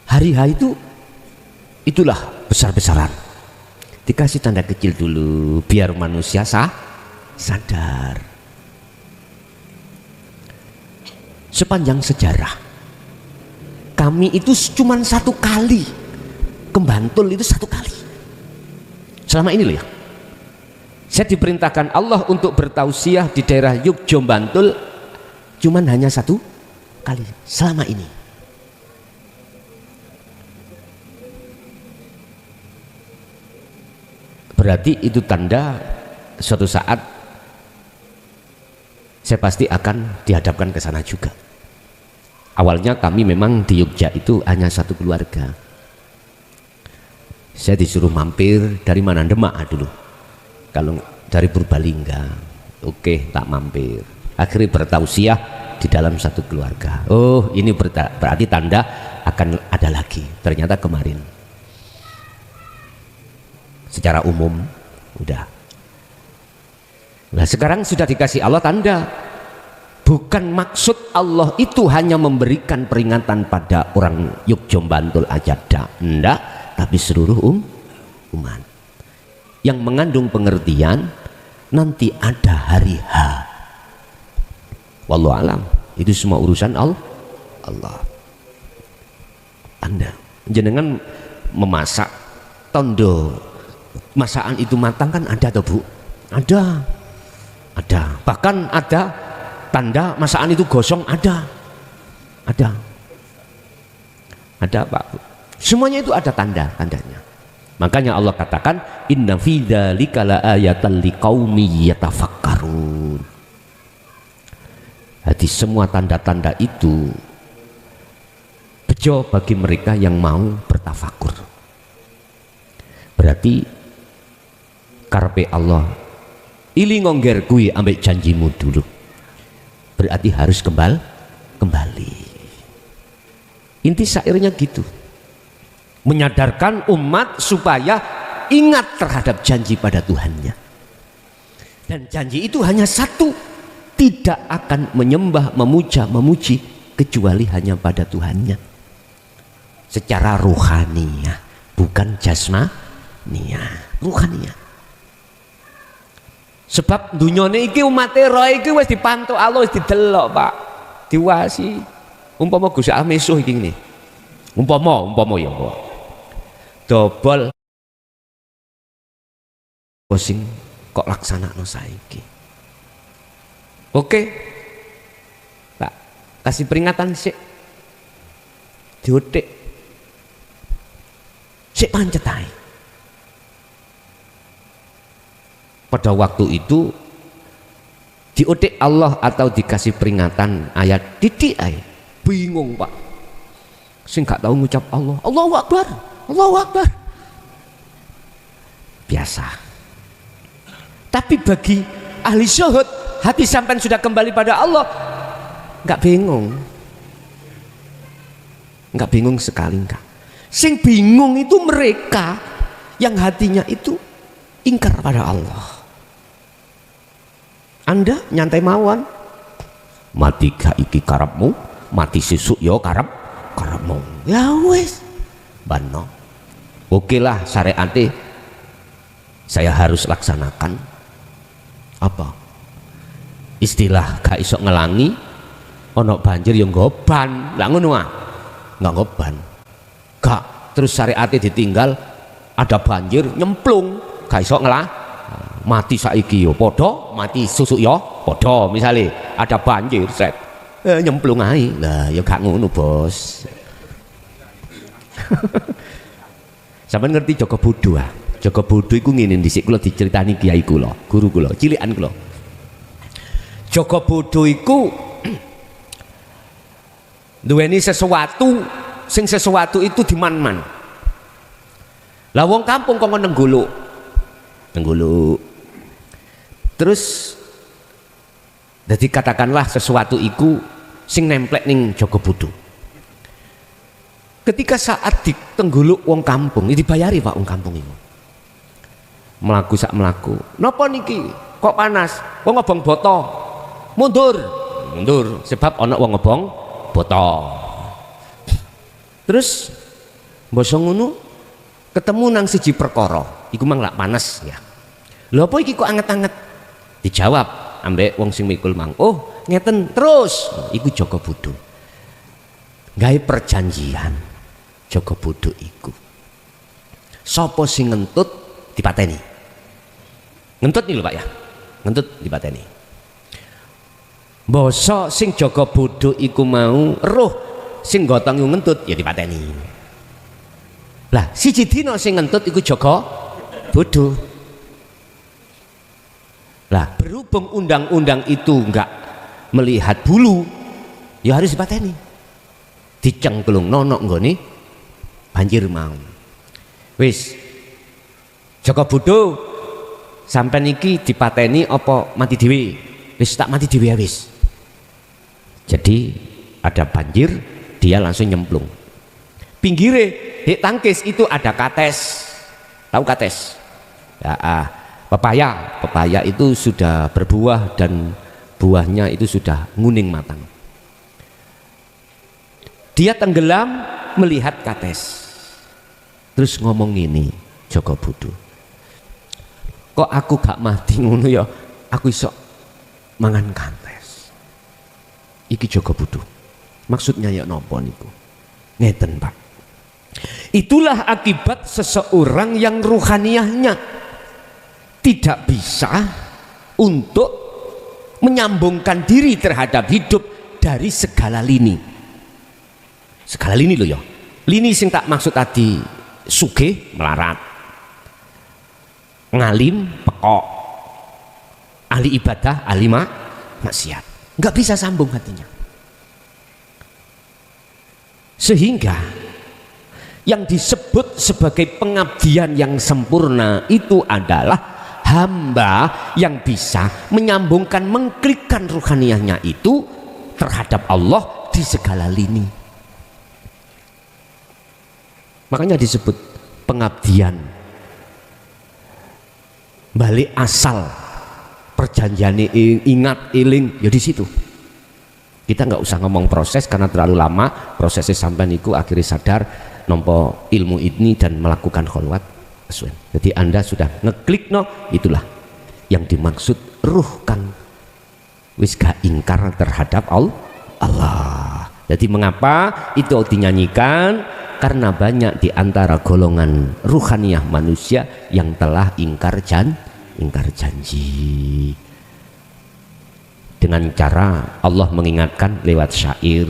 Hari H itulah besar-besaran. Dikasih tanda kecil dulu biar manusia sadar. Sepanjang sejarah kami itu cuma satu kali ke Bantul, itu satu kali selama ini loh ya. Saya diperintahkan Allah untuk bertausiah di daerah Yogyo Bantul cuman hanya satu kali selama ini. Berarti itu tanda suatu saat saya pasti akan dihadapkan ke sana juga. Awalnya kami memang di Yogyakarta itu hanya satu keluarga. Saya disuruh mampir dari mana, Demak dulu. Kalau dari Purbalingga, oke tak mampir. Akhirnya bertausiah di dalam satu keluarga. Oh ini berarti tanda akan ada lagi. Ternyata kemarin secara umum udah. Nah sekarang sudah dikasih Allah tanda. Bukan maksud Allah itu hanya memberikan peringatan pada orang Yogyo Bantul aja, enggak, tapi seluruh umat yang mengandung pengertian nanti ada hari H. Wallahu alam, itu semua urusan Allah. Anda jenengan memasak tondo, masakan itu matang kan ada toh Bu? Ada. Bahkan ada tanda masakan itu gosong, ada Pak. Semuanya itu ada tandanya. Makanya Allah katakan inna fi dzalika laayatan liqaumi yatafakkarun. Jadi semua tanda-tanda itu bejo bagi mereka yang mau bertafakur. Berarti karpe Allah ili ngongger kui ambek janjimu dulu. Berarti harus kembali. Inti syairnya gitu, menyadarkan umat supaya ingat terhadap janji pada Tuhannya. Dan janji itu hanya satu, tidak akan menyembah, memuji kecuali hanya pada Tuhannya secara ruhaniyah, bukan jasmaniyah, ruhaniyah. Sebab dunyane iki umate roh iki wis dipantau Allah, wis didelok Pak, diwasi. Umpama Gus Allah mesuh iki ngene, umpama ya Pak, dobol sing kok laksanakno saiki. Oke tak kasih peringatan sik, diotek sik pancet ae. Pada waktu itu diotek Allah atau dikasih peringatan ayat titik ae, bingung Pak, sing gak tahu ngucap Allahu Akbar biasa. Tapi bagi ahli syuhud, hati sampai sudah kembali pada Allah, nggak bingung sekali enggak. Sing bingung itu mereka yang hatinya itu ingkar pada Allah. Anda nyantai mawon, mati gak iki karepmu, mati sesuk yo karepmu. Ya wis, bano. Oke lah syariate saya harus laksanakan. Apa? Istilah gak iso ngelangi, ono banjir yang goban, lah ngono ah. Nggak goban. Gak, terus syariate ditinggal, ada banjir nyemplung, gak iso mati saiki yo padha, mati susuk yo padha. Misale ada banjir set nyemplung ae. Lah ya gak ngono, Bos. Sampeyan ngerti Joko Bodho ah? Joko Bodho iku ngene dhisik kula diceritani kiai kula, guru kula, cilikan kula. Joko Bodho iku duweni sesuatu sing sesuatu itu diman-man. Lah wong kampung kok nengguluk. Terus jadi katakanlah sesuatu iku sing nemplek ning Joko Bodho. Ketika saat ditengguluk wong kampung, ini dibayari Pak wong kampung itu. Melaku sak melaku. Napa niki? Kok panas? Wong ngobong boto. Mundur sebab ana wong ngobong boto. Terus mbasa ngono ketemu nang siji perkara. Iku mang lak panas ya. Lha apa iki kok anget-anget? Dijawab ambek wong sing mikul mang. Oh, ngeten terus. Iku Joko Bodho. Gawe perjanjian. Joko Bodho iku sapa sing ngentut dipateni. Ngentut nih lho Pak ya. Ngentut dipateni. Basa sing Joko Bodho iku mau roh sing gotong ngentut ya dipateni. Lah siji dina sing ngentut iku Joko Bodho. Lah berhubung undang-undang itu enggak melihat bulu ya harus dipateni. Dicengklung nonok nggone banjir mau. Wis Joko Bodho sampean iki dipateni apa mati dhewe? Wis tak mati dhewe wis. Jadi ada banjir, dia langsung nyemplung. Pinggire hek tangkis itu ada kates. Tahu kates? Ya, pepaya itu sudah berbuah dan buahnya itu sudah nguning matang. Dia tenggelam melihat kates. Terus ngomong ini Joko Bodho, kok aku gak mati ngono ya, aku iso mangan kates. Iki Joko Bodho maksudnya ya nopo niku? Ngeten Pak, itulah akibat seseorang yang ruhaniyahnya tidak bisa untuk menyambungkan diri terhadap hidup dari segala lini. Segala lini loh ya. Lini sing tak maksud tadi sugih melarat, ngalim pekok, ahli ibadah ahli maksiat, nggak bisa sambung hatinya. Sehingga yang disebut sebagai pengabdian yang sempurna itu adalah hamba yang bisa menyambungkan, mengklikkan ruhaniyahnya itu terhadap Allah di segala lini. Makanya disebut pengabdian. Balik asal perjanjian ingat eling ya di situ. Kita nggak usah ngomong proses karena terlalu lama prosesnya sampai niku akhirnya sadar nompo ilmu ini dan melakukan kholwat. Jadi Anda sudah ngeklik no, itulah yang dimaksud ruh kan wis gak ingkar terhadap Allah. Jadi mengapa itu dinyanyikan? Karena banyak di antara golongan ruhaniyah manusia yang telah ingkar janji. Dengan cara Allah mengingatkan lewat syair,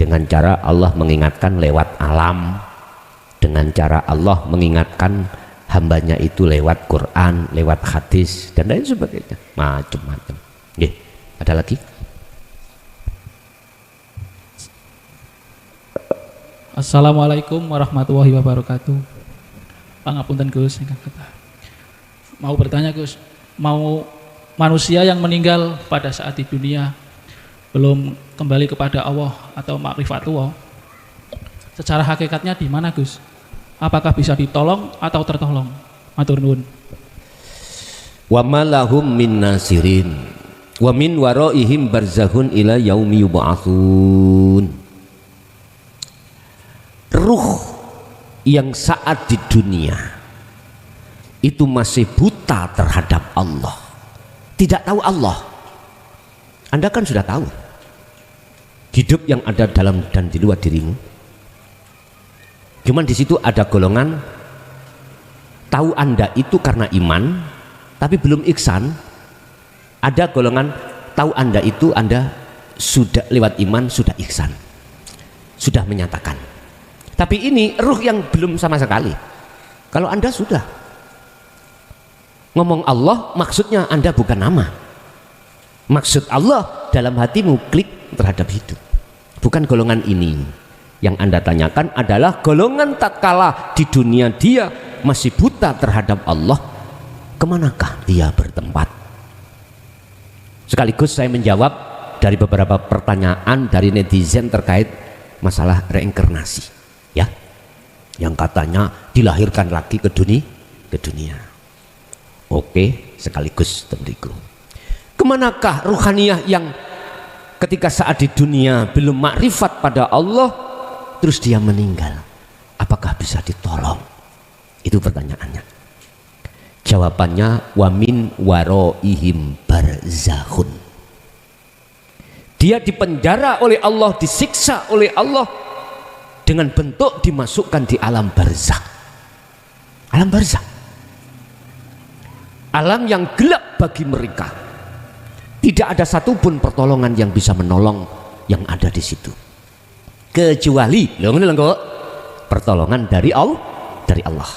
dengan cara Allah mengingatkan lewat alam, dengan cara Allah mengingatkan hambanya itu lewat Quran, lewat hadis dan lain sebagainya, macam-macam. Nggih, ada lagi? Assalamualaikum warahmatullahi wabarakatuh. Pangapunten Gus, mau bertanya Gus, mau manusia yang meninggal pada saat di dunia belum kembali kepada Allah atau ma'rifatullah, secara hakikatnya di mana Gus? Apakah bisa ditolong atau tertolong? Matur nuwun. Wa malahum min nasirin wa min waraihim barzakhun ila yaumi yub'atsun. Ruh yang saat di dunia itu masih buta terhadap Allah, tidak tahu Allah. Anda kan sudah tahu hidup yang ada dalam dan di luar dirimu. Cuman di situ ada golongan tahu Anda itu karena iman, tapi belum ihsan, ada golongan tahu Anda itu Anda sudah lewat iman, sudah ihsan, sudah menyatakan. Tapi ini ruh yang belum sama sekali. Kalau Anda sudah ngomong Allah, maksudnya Anda bukan nama. Maksud Allah dalam hatimu, klik terhadap hidup. Bukan golongan ini. Yang Anda tanyakan adalah golongan tatkala di dunia dia masih buta terhadap Allah, kemanakah dia bertempat? Sekaligus saya menjawab dari beberapa pertanyaan dari netizen terkait masalah reinkarnasi, ya, yang katanya dilahirkan lagi ke dunia. Oke, sekaligus tentuku. Kemanakah ruhaniyah yang ketika saat di dunia belum makrifat pada Allah, terus dia meninggal? Apakah bisa ditolong? Itu pertanyaannya. Jawabannya wamin waroihim barzakhun. Dia dipenjara oleh Allah, disiksa oleh Allah dengan bentuk dimasukkan di alam barzakh. Alam barzakh, alam yang gelap bagi mereka. Tidak ada satupun pertolongan yang bisa menolong yang ada di situ, kecuali pertolongan dari Allah.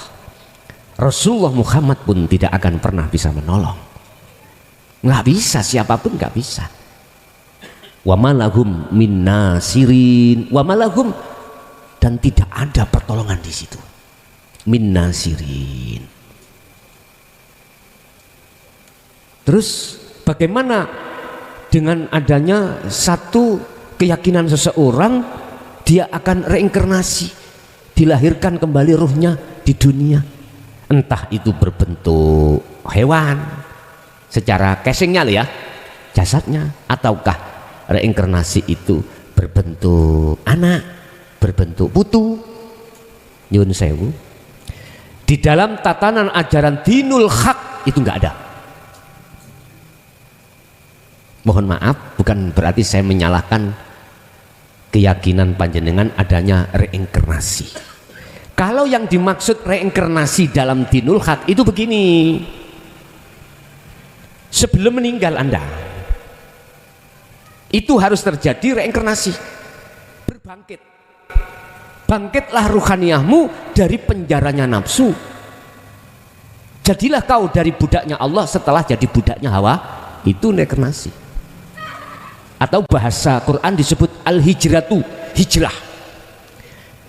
Rasulullah Muhammad pun tidak akan pernah bisa menolong. Nggak bisa, siapapun nggak bisa. Wa malahum min nasirin, wa malahum, dan tidak ada pertolongan di situ. Min nasirin. Terus bagaimana dengan adanya satu keyakinan seseorang dia akan reinkarnasi, dilahirkan kembali ruhnya di dunia, entah itu berbentuk hewan secara casingnya ya, jasadnya, ataukah reinkarnasi itu berbentuk anak, berbentuk putu. Nyun sewu, di dalam tatanan ajaran dinul haq itu nggak ada. Mohon maaf, bukan berarti saya menyalahkan keyakinan panjenengan adanya reinkarnasi. Kalau yang dimaksud reinkarnasi dalam dinul haq itu begini: sebelum meninggal Anda itu harus terjadi reinkarnasi, berbangkit. Bangkitlah ruhaniyahmu dari penjaranya nafsu. Jadilah kau dari budaknya Allah setelah jadi budaknya Hawa. Itu reinkarnasi. Atau bahasa Quran disebut al-hijratu, hijrah.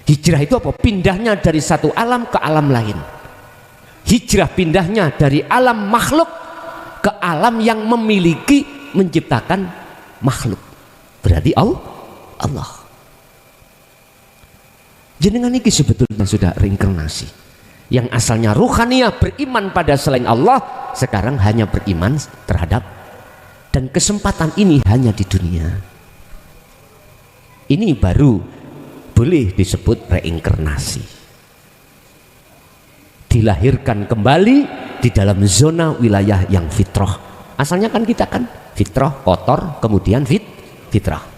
Hijrah itu apa? Pindahnya dari satu alam ke alam lain. Hijrah pindahnya dari alam makhluk ke alam yang memiliki, menciptakan makhluk. Berarti Allah. Jenengan ini sebetulnya sudah reinkarnasi. Yang asalnya ruhaniyah beriman pada selain Allah, sekarang hanya beriman terhadap, dan kesempatan ini hanya di dunia. Ini baru boleh disebut reinkarnasi. Dilahirkan kembali di dalam zona wilayah yang fitrah. Asalnya kan kita kan fitrah kotor, kemudian fitrah.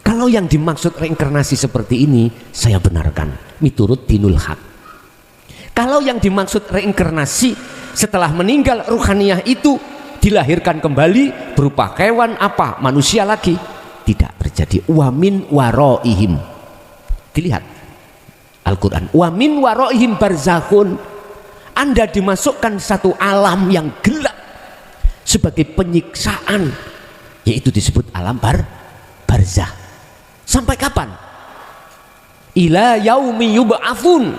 Kalau yang dimaksud reinkarnasi seperti ini, saya benarkan miturut dinul haq. Kalau yang dimaksud reinkarnasi setelah meninggal ruhaniyah itu dilahirkan kembali berupa hewan apa, manusia lagi, tidak terjadi. Wamin waroihim, dilihat Al-Quran, wamin waroihim barzakhun. Anda dimasukkan satu alam yang gelap sebagai penyiksaan, yaitu disebut alam barzakh. Sampai kapan? Ila yaumi yub'atsun,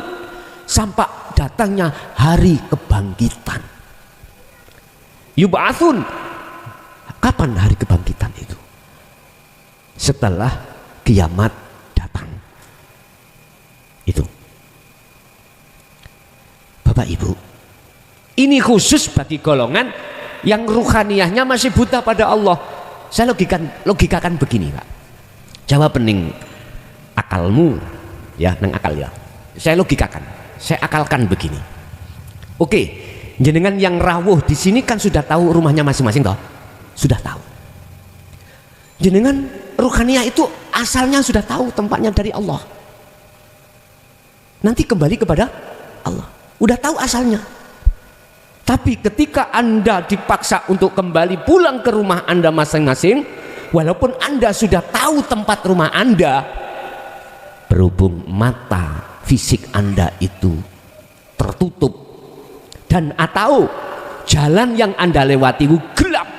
sampai datangnya hari kebangkitan. Yub'atsun, kapan hari kebangkitan itu? Setelah kiamat datang. Itu Bapak Ibu, ini khusus bagi golongan yang ruhaniyahnya masih buta pada Allah. Saya logikakan begini Pak, jawab pening akalmu ya, nang akal ya. Saya logikakan, saya akalkan begini. Oke, jenengan yang rawuh di sini kan sudah tahu rumahnya masing-masing toh? Sudah tahu. Jenengan ruhaniyah itu asalnya sudah tahu tempatnya dari Allah. Nanti kembali kepada Allah. Udah tahu asalnya. Tapi ketika Anda dipaksa untuk kembali pulang ke rumah Anda masing-masing, walaupun Anda sudah tahu tempat rumah Anda, berhubung mata fisik Anda itu tertutup dan atau jalan yang Anda lewati gelap,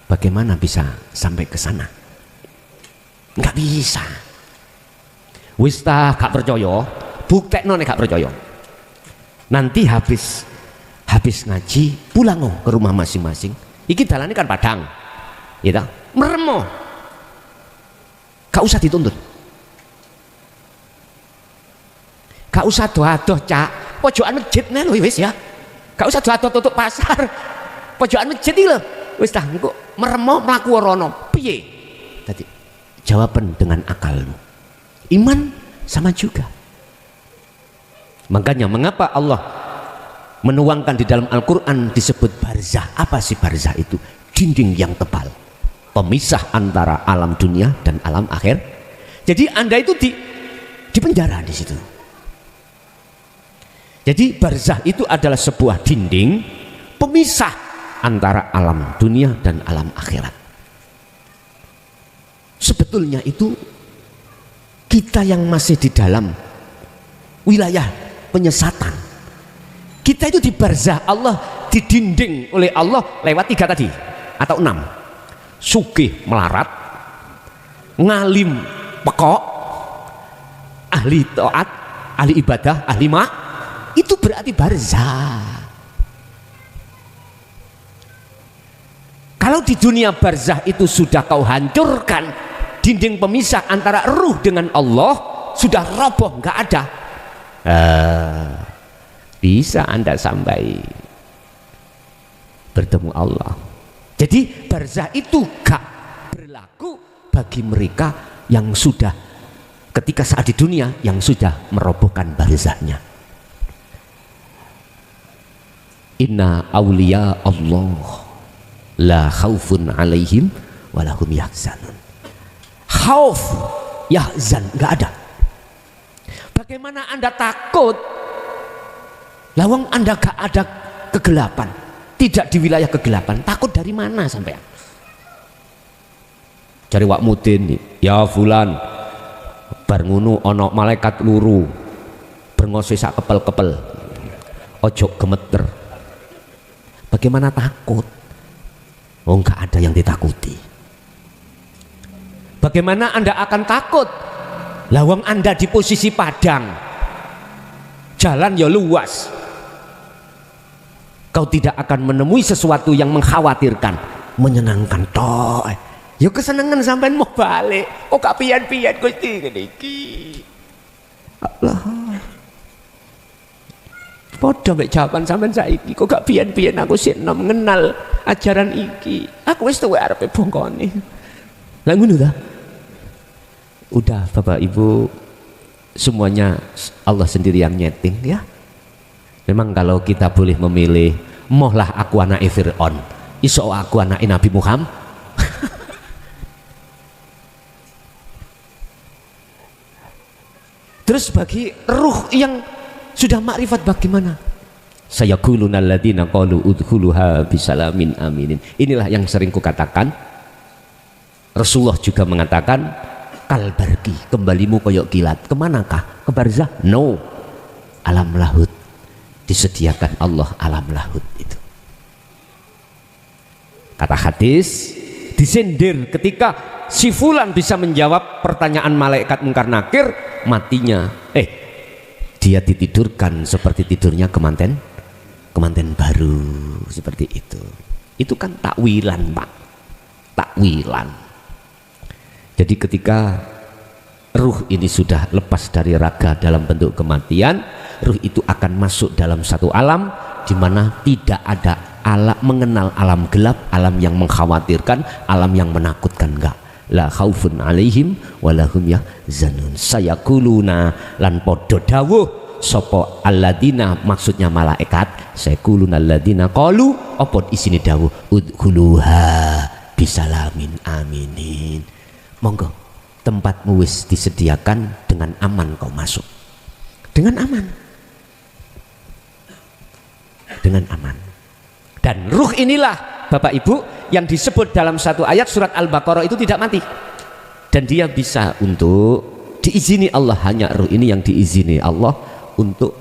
bagaimana bisa sampai ke sana? Nggak bisa. Wis ta gak percaya, buktekno nek gak percaya. Nanti habis ngaji pulang ke rumah masing-masing. Iki dalane kan padang, gitu. Meremo, gak usah dituntut, gak usah doa-doa cak, pojokan masjid nih lho wis ya, gak usah doa-doa tutup pasar, pojokan masjid iki lho, wis dah engko meremo mlaku rono, piye? Tadi jawaban dengan akalmu. Iman sama juga. Makanya mengapa Allah menuangkan di dalam Al-Quran disebut barzah? Apa sih barzah itu? Dinding yang tebal, pemisah antara alam dunia dan alam akhir. Jadi Anda itu di penjara di situ. Jadi barzah itu adalah sebuah dinding pemisah antara alam dunia dan alam akhirat. Sebetulnya itu kita yang masih di dalam wilayah penyesatan, kita itu di barzah Allah, didinding oleh Allah lewat 3 tadi atau 6. Sugih melarat, ngalim pekok, ahli taat, ahli ibadah, ahli itu berarti barzah. Kalau di dunia barzah itu sudah kau hancurkan dinding pemisah antara ruh dengan Allah, sudah roboh, nggak ada, bisa Anda sampai bertemu Allah. Jadi barzah itu gak berlaku bagi mereka yang sudah ketika saat di dunia yang sudah merobohkan barzahnya. Inna awliya Allah la khaufun alaihim walahum yahzanun. Khauf, yahzan nggak ada. Bagaimana Anda takut? Lawang Anda gak ada kegelapan, tidak di wilayah kegelapan, takut dari mana sampai? Cari wak mudin, ya fulan, bar ngunu ono malaikat luru, berngose sak kepel-kepel, ojo gemeter. Bagaimana takut? Oh, nggak ada yang ditakuti. Bagaimana Anda akan takut? Lawang Anda di posisi padang, jalan ya luas, kau tidak akan menemui sesuatu yang mengkhawatirkan, menyenangkan toh. Ya kesenangan sampai mau balik, oh gak pian-pian Gusti niki. Allah. Padha mek jawaban sampean saiki, kok gak pian-pian aku sik mengenal ajaran iki. Aku wis tuwek arepe bongkone. Lah ngono ta? Udah Bapak Ibu, semuanya Allah sendiri yang nyeting ya. Memang kalau kita boleh memilih, mohlah aku anak Fir'aun, iso aku anak Nabi Muhammad. Terus bagi ruh yang sudah makrifat bagaimana? Sayaquluna alladziina qalu udkhuluha bisalamin aminin. Inilah yang sering kukatakan. Rasulullah juga mengatakan, kalbarki, kembalimu koyok kilat. Kemanakah? Ke barzah? No, alam lahut. Disediakan Allah alam lahut itu. Kata hadis, disindir ketika si fulan bisa menjawab pertanyaan malaikat mungkar nakir, matinya dia ditidurkan seperti tidurnya kemanten baru, seperti itu. Itu kan takwilan, Pak, takwilan. Jadi ketika ruh ini sudah lepas dari raga dalam bentuk kematian, ruh itu akan masuk dalam satu alam di mana tidak ada alam, mengenal alam gelap, alam yang mengkhawatirkan, alam yang menakutkan, enggak. La khaufun alaihim walahum yahzanun. Sayaquluna lan padha dawuh sapa alladzina, maksudnya malaikat, sayaquluna alladzina qalu, apa isine dawuh udkhuluha bisalamin aminin. Monggo, tempatmu wis disediakan, dengan aman kau masuk, dengan aman. dengan aman. Dan ruh inilah Bapak Ibu yang disebut dalam satu ayat surat Al-Baqarah itu tidak mati, dan dia bisa untuk diizini Allah. Hanya ruh ini yang diizini Allah untuk,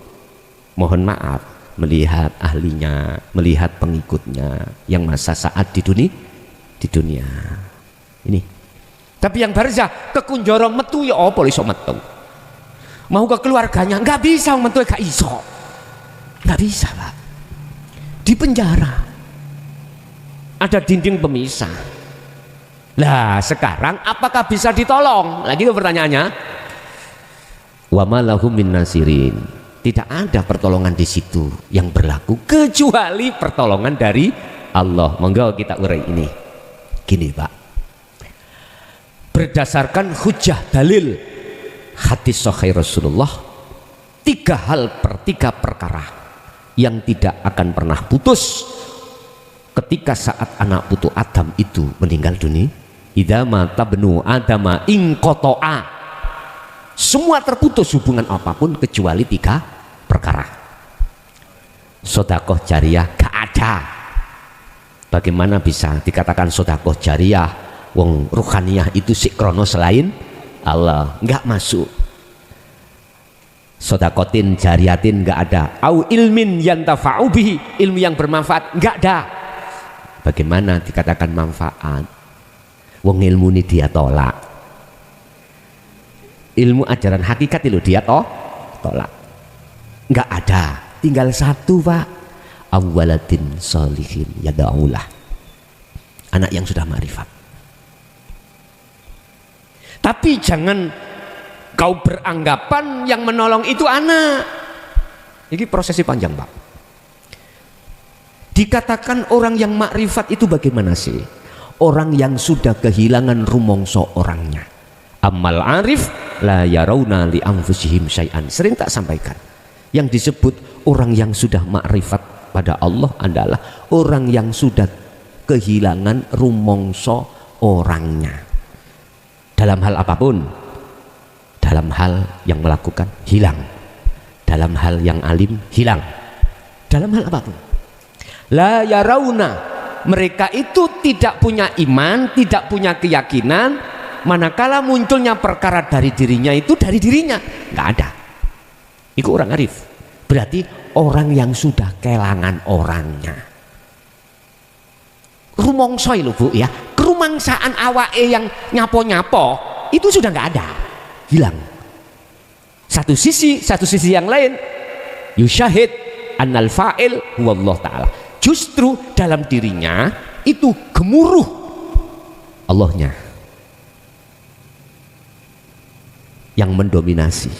mohon maaf, melihat ahlinya, melihat pengikutnya yang masa saat di dunia ini. Tapi yang barzah ke kunjoro metu ya apa iso metu, mau ke keluarganya nggak bisa metu, gak iso, nggak bisa Pak. Di penjara ada dinding pemisah. Lah sekarang apakah bisa ditolong? Lagi itu pertanyaannya. Wa ma lahum min nasirin. Tidak ada pertolongan di situ yang berlaku kecuali pertolongan dari Allah. Monggo kita urai ini. Gini Pak, berdasarkan hujah dalil hadis sahih Rasulullah, 3 perkara yang tidak akan pernah putus ketika saat anak putu Adam itu meninggal dunia. Idza mata benu adama inqata'a, semua terputus hubungan apapun kecuali 3 perkara. Sedekah jariyah gak ada. Bagaimana bisa dikatakan sedekah jariyah wong ruhaniyah itu sikrono selain Allah? Nggak masuk. Sodakotin jariyatin nggak ada. Au ilmin yantafa'u bihi, ilmu yang bermanfaat nggak ada. Bagaimana dikatakan manfaat? Wong ilmu ini dia tolak. Ilmu ajaran hakikat itu dia tolak. Nggak ada. Tinggal 1 Pak. Awwaladin sholihin yada'ulah, anak yang sudah ma'rifat. Tapi jangan kau beranggapan yang menolong itu anak. Ini prosesi panjang Pak. Dikatakan orang yang makrifat itu bagaimana sih? Orang yang sudah kehilangan rumongso orangnya. Amal arif la yarawna li anfusihim syai'an. Sering tak sampaikan. Yang disebut orang yang sudah makrifat pada Allah adalah orang yang sudah kehilangan rumongso orangnya. Dalam hal apapun. Dalam hal yang melakukan hilang, dalam hal yang alim hilang, dalam hal apapun. La yarawna, mereka itu tidak punya iman, tidak punya keyakinan manakala munculnya perkara dari dirinya itu dari dirinya, nggak ada. Itu orang arif, berarti orang yang sudah kehilangan orangnya. Rumongso lho Bu ya, kerumangsaan awake yang nyapo-nyapo itu sudah nggak ada, hilang. Satu sisi yang lain yusyahid annal fa'il huwallah ta'ala, justru dalam dirinya itu gemuruh Allahnya yang mendominasi.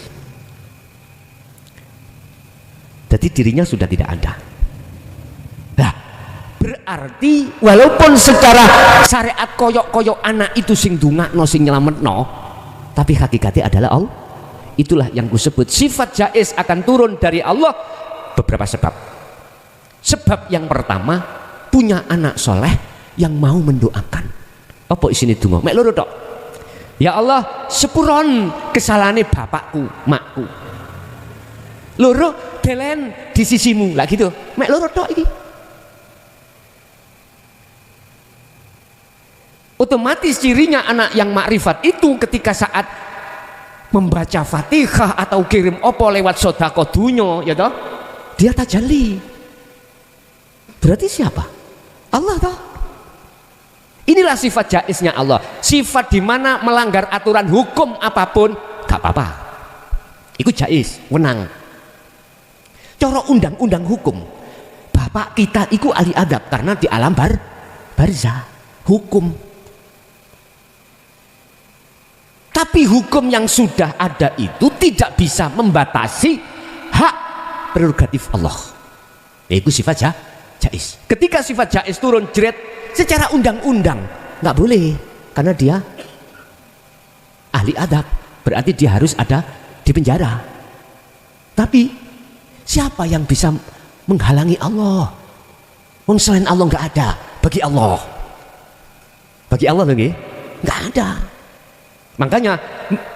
Jadi dirinya sudah tidak ada. Nah, berarti walaupun secara syariat koyok-koyok anak itu sing dungakno sing nyelametno, tapi hakikatnya adalah Allah. Itulah yang disebut sifat jaiz akan turun dari Allah. Beberapa sebab. Sebab yang pertama, punya anak soleh yang mau mendoakan. Apa isine donga? Mek loro tok. Ya Allah, sepuron kesalahane bapakku, makku. Loro delen di sisimu. Lah gitu. Mek loro tok iki. Otomatis cirinya anak yang makrifat itu ketika saat membaca Fatihah atau kirim opo lewat sedekah dunya, ya toh, dia tajalli. Berarti siapa? Allah toh. Inilah sifat jaiznya Allah. Sifat di mana melanggar aturan hukum apapun gak apa-apa. Itu jaiz, wenang. Cara undang-undang hukum, bapak kita itu ahli adab karena di alam barzah hukum. Tapi hukum yang sudah ada itu tidak bisa membatasi hak prerogatif Allah, yaitu sifat jaiz. Ketika sifat jaiz turun jeret secara undang-undang nggak boleh karena dia ahli adab, berarti dia harus ada di penjara. Tapi siapa yang bisa menghalangi Allah? Wong selain Allah nggak ada. Bagi Allah lagi nggak ada. Makanya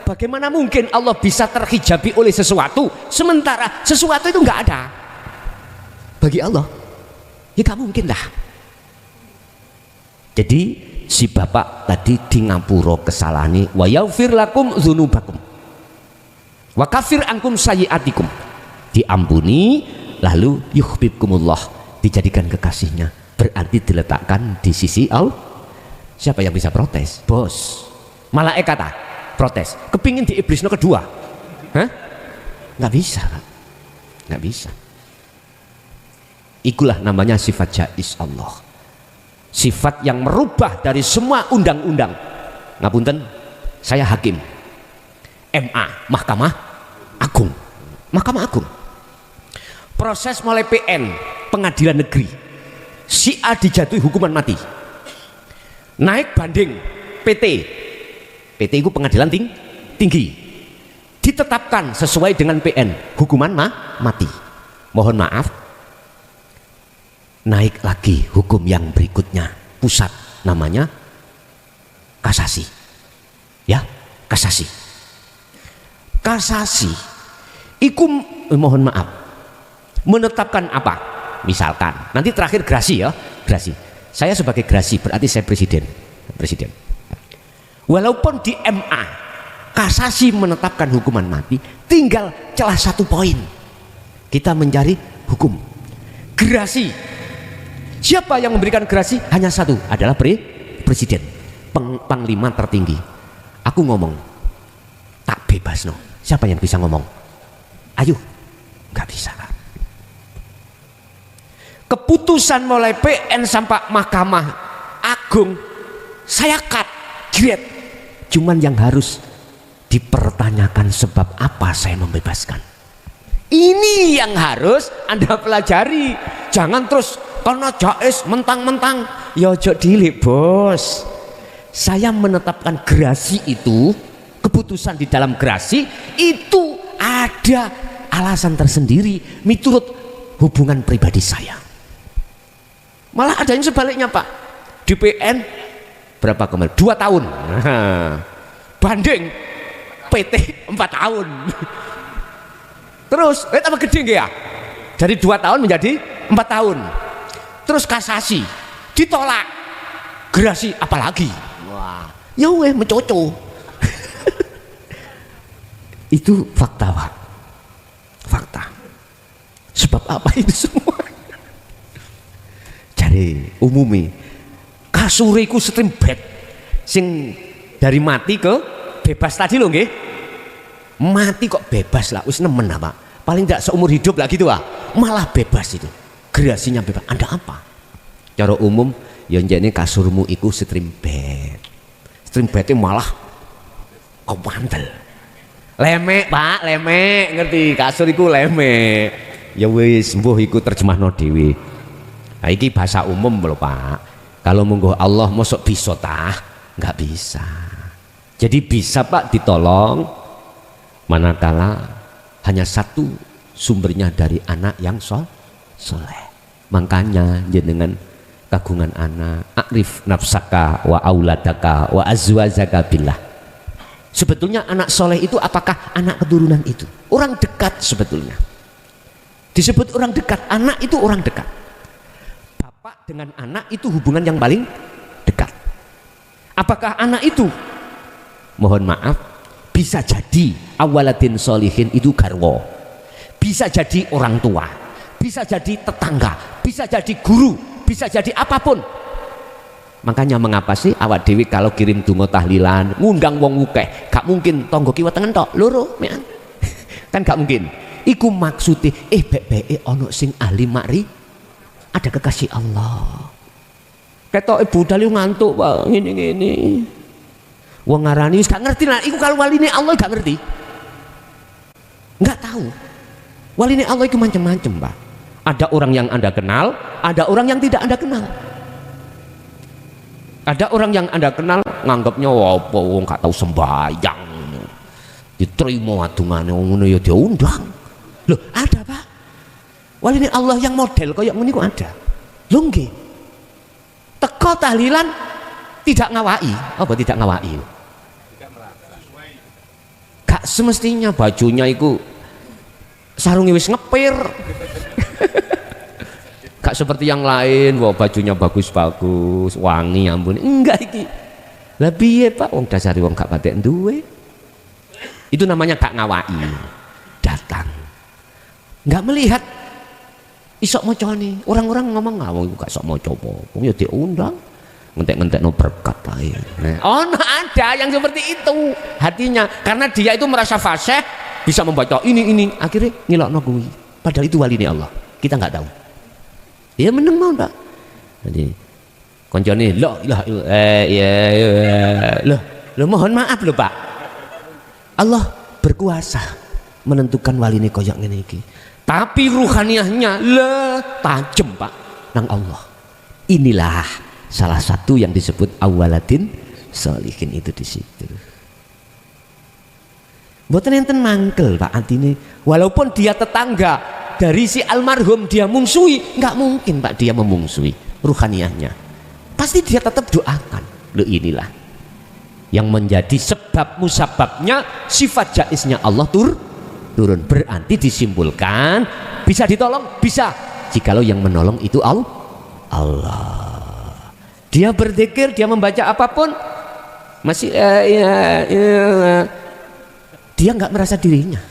bagaimana mungkin Allah bisa terhijabi oleh sesuatu sementara sesuatu itu nggak ada? bagi Allah? Ya gak mungkin lah. Jadi si bapak tadi di ngapura kesalahane, wa yaghfir lakum dzunubakum wa kafir ankum sayyiatikum, diampuni lalu yuhibbukumullah, dijadikan kekasihnya, berarti diletakkan di sisi Allah. Siapa yang bisa protes? Bos, malaikat protes, kepingin di iblisnya kedua, hah? Nggak bisa, nggak bisa. Itulah namanya sifat jais Allah, sifat yang merubah dari semua undang-undang. Ngapunten, saya hakim MA, Mahkamah Agung, Mahkamah Agung, proses mulai PN, pengadilan negeri, si A dijatuhi hukuman mati, naik banding PT itu pengadilan tinggi, ditetapkan sesuai dengan PN, hukuman mati. Mohon maaf, naik lagi hukum yang berikutnya, pusat, namanya kasasi, ya, kasasi. Iku mohon maaf menetapkan apa? Misalkan nanti terakhir grasi, ya, grasi. Saya sebagai grasi berarti saya presiden. Walaupun di MA kasasi menetapkan hukuman mati, tinggal celah satu poin, kita mencari hukum gerasi. Siapa yang memberikan gerasi? Hanya satu, adalah presiden, panglima tertinggi. Aku ngomong tak bebas, no. Siapa yang bisa ngomong? Ayo, nggak bisa. Keputusan mulai PN sampai Mahkamah Agung saya cut, grade. Cuman yang harus dipertanyakan sebab apa saya membebaskan. Ini yang harus Anda pelajari. Jangan terus karena jais mentang-mentang, ya ojo dilik bos. Saya menetapkan gerasi itu, keputusan di dalam gerasi itu ada alasan tersendiri miturut hubungan pribadi saya. Malah ada yang sebaliknya Pak, di PN berapa kemarin? 2 tahun, banding PT 4 tahun. Terus tambah gede nggak ya, dari 2 tahun menjadi 4 tahun. Terus kasasi ditolak, gerasi apalagi, wah ya weh mencoco. Itu fakta Pak, fakta. Sebab apa itu semua? Jadi umumi kasuriku stream bed sing dari mati ke bebas tadi loh nggih. Mati kok bebas lah, wis nemen apa? Paling tidak seumur hidup lah gitu malah bebas itu. Gerasinya bebas. Anda apa? Cara umum ya njene kasurmu iku stream bed. Stream bednya malah kau mantel. Lemek Pak, lemek, ngerti? Kasur iku lemek. Ya wis mbuh iku terjemahno dhewe. Nah, iki bahasa umum lho Pak. Kalau monggo Allah mosok bisa tah? Nggak bisa. Jadi bisa Pak ditolong manakala hanya satu sumbernya dari anak yang soleh. Makanya jenengan kagungan anak, akrif nafsaka wa auladaka wa azwajaka billah. Sebetulnya anak soleh itu apakah anak keturunan itu? Orang dekat sebetulnya. Disebut orang dekat, anak itu orang dekat. Bapak dengan anak itu hubungan yang paling dekat. Apakah anak itu? Mohon maaf, bisa jadi awaladin solihin itu garwo, bisa jadi orang tua, bisa jadi tetangga, bisa jadi guru, bisa jadi apapun. Makanya mengapa sih awak dewi kalau kirim donga tahlilan ngundang wong ukeh, gak mungkin tonggo kiwa tengen tok loro mean. Kan gak mungkin. Iku maksudnya bek-beke ono sing ahli makri, ada kekasih Allah. Ketok budal ngantuk Pak, ngene-ngene. Wong ngarani wis gak ngerti lah, iku kalau waline Allah gak ngerti. Enggak tahu. Waline Allah itu macam-macam, Pak. Ada orang yang Anda kenal, ada orang yang tidak Anda kenal. Ada orang yang Anda kenal nganggapnya apa wong gak tahu sembahyang. Diterima adungane ngono ya diundang. Loh, ada Pak. Waline Allah yang model kaya ngene iku ada. Lho nggih. Teko tahlilan tidak ngawai. Apa tidak ngawai? Gak semestinya bajunya itu sarungnya wis ngepir. Gak seperti yang lain, wah bajunya bagus-bagus, wangi ampun. Enggak iki. Lah piye Pak, wong dasari wong gak patek duwe. Itu namanya gak ngawai. Datang. Enggak melihat isok macane. Orang-orang ngomong ngawang gak sok maca apa. Ya diundang. Ngentek-ngentekno berkat lain. Nah, ada yang seperti itu hatinya karena dia itu merasa fasih, bisa membaca ini akhirnya ngilokno kuwi. Padahal itu wali Allah. Kita nggak tahu. Dia meneng mau tak? Jadi koncone loh mohon maaf loh Pak. Allah berkuasa menentukan wali ini koyak ngene iki. Tapi ruhaniahnya tajam Pak nang Allah. Inilah salah satu yang disebut awaladin sholihin itu di situ. Mboten enten mangkel Pak atine. Walaupun dia tetangga dari si almarhum dia mungsuhi, nggak mungkin Pak dia memungsuhi ruhaniahnya. Pasti dia tetap doakan. Loh inilah yang menjadi sebab musababnya sifat jaisnya Allah turun. Berarti disimpulkan bisa ditolong, bisa. Jikalau yang menolong itu Allah. Dia berzikir, dia membaca apapun masih dia nggak merasa dirinya.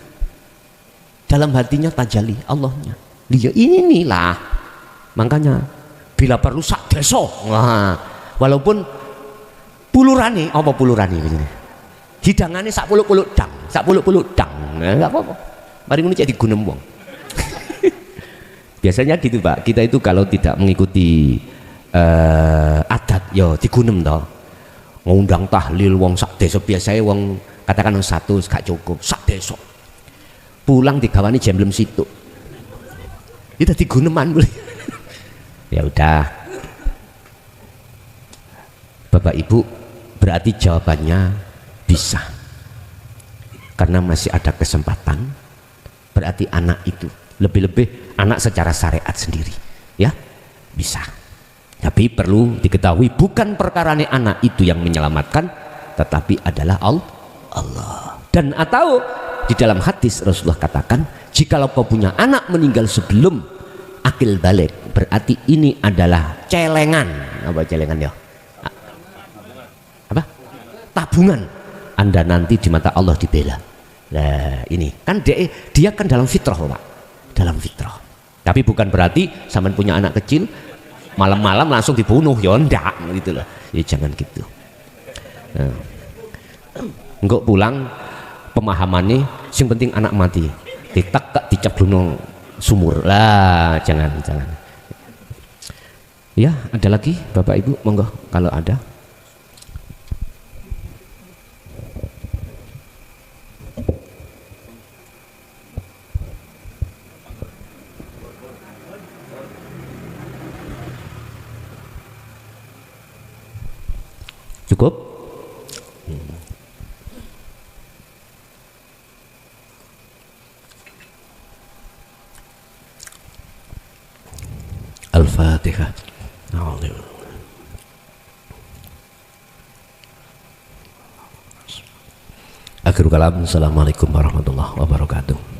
Dalam hatinya tajalli Allahnya. Dia inilah. Makanya bila perlu sak desa. Wah, walaupun pulurane apa pulurane begini. Hidangane sak puluh dang, sak puluh dang. Enggak apa-apa. Mari ngono jadi gunem wong. Biasanya gitu Pak. Kita itu kalau tidak mengikuti adat yo digunem toh. Ngundang tahlil wong sak desa biasanya wong katakan satu gak cukup, sak desa. Pulang digawani jemblem situ itu diguneman boleh. Ya udah Bapak Ibu, berarti jawabannya bisa karena masih ada kesempatan. Berarti anak itu lebih-lebih anak secara syariat sendiri ya bisa, tapi perlu diketahui bukan perkarane anak itu yang menyelamatkan, tetapi adalah Allah. Dan atau di dalam hadis Rasulullah katakan, jikalau kau punya anak meninggal sebelum akil balik, berarti ini adalah celengan. Apa celengan ya? Apa? Tabungan. Anda nanti di mata Allah dibela. Nah ini kan dia kan dalam fitrah Pak, dalam fitrah. Tapi bukan berarti sampean punya anak kecil malam-malam langsung dibunuh ya ndak gitu loh. Ya jangan gitu. Nah, enggak pulang pemahamannya yang penting anak mati ditekak diceblono sumur lah, jangan ya. Ada lagi Bapak Ibu, monggo kalau ada. Cukup? Al-Fatihah. Akhirul kalam. Assalamualaikum warahmatullahi wabarakatuh.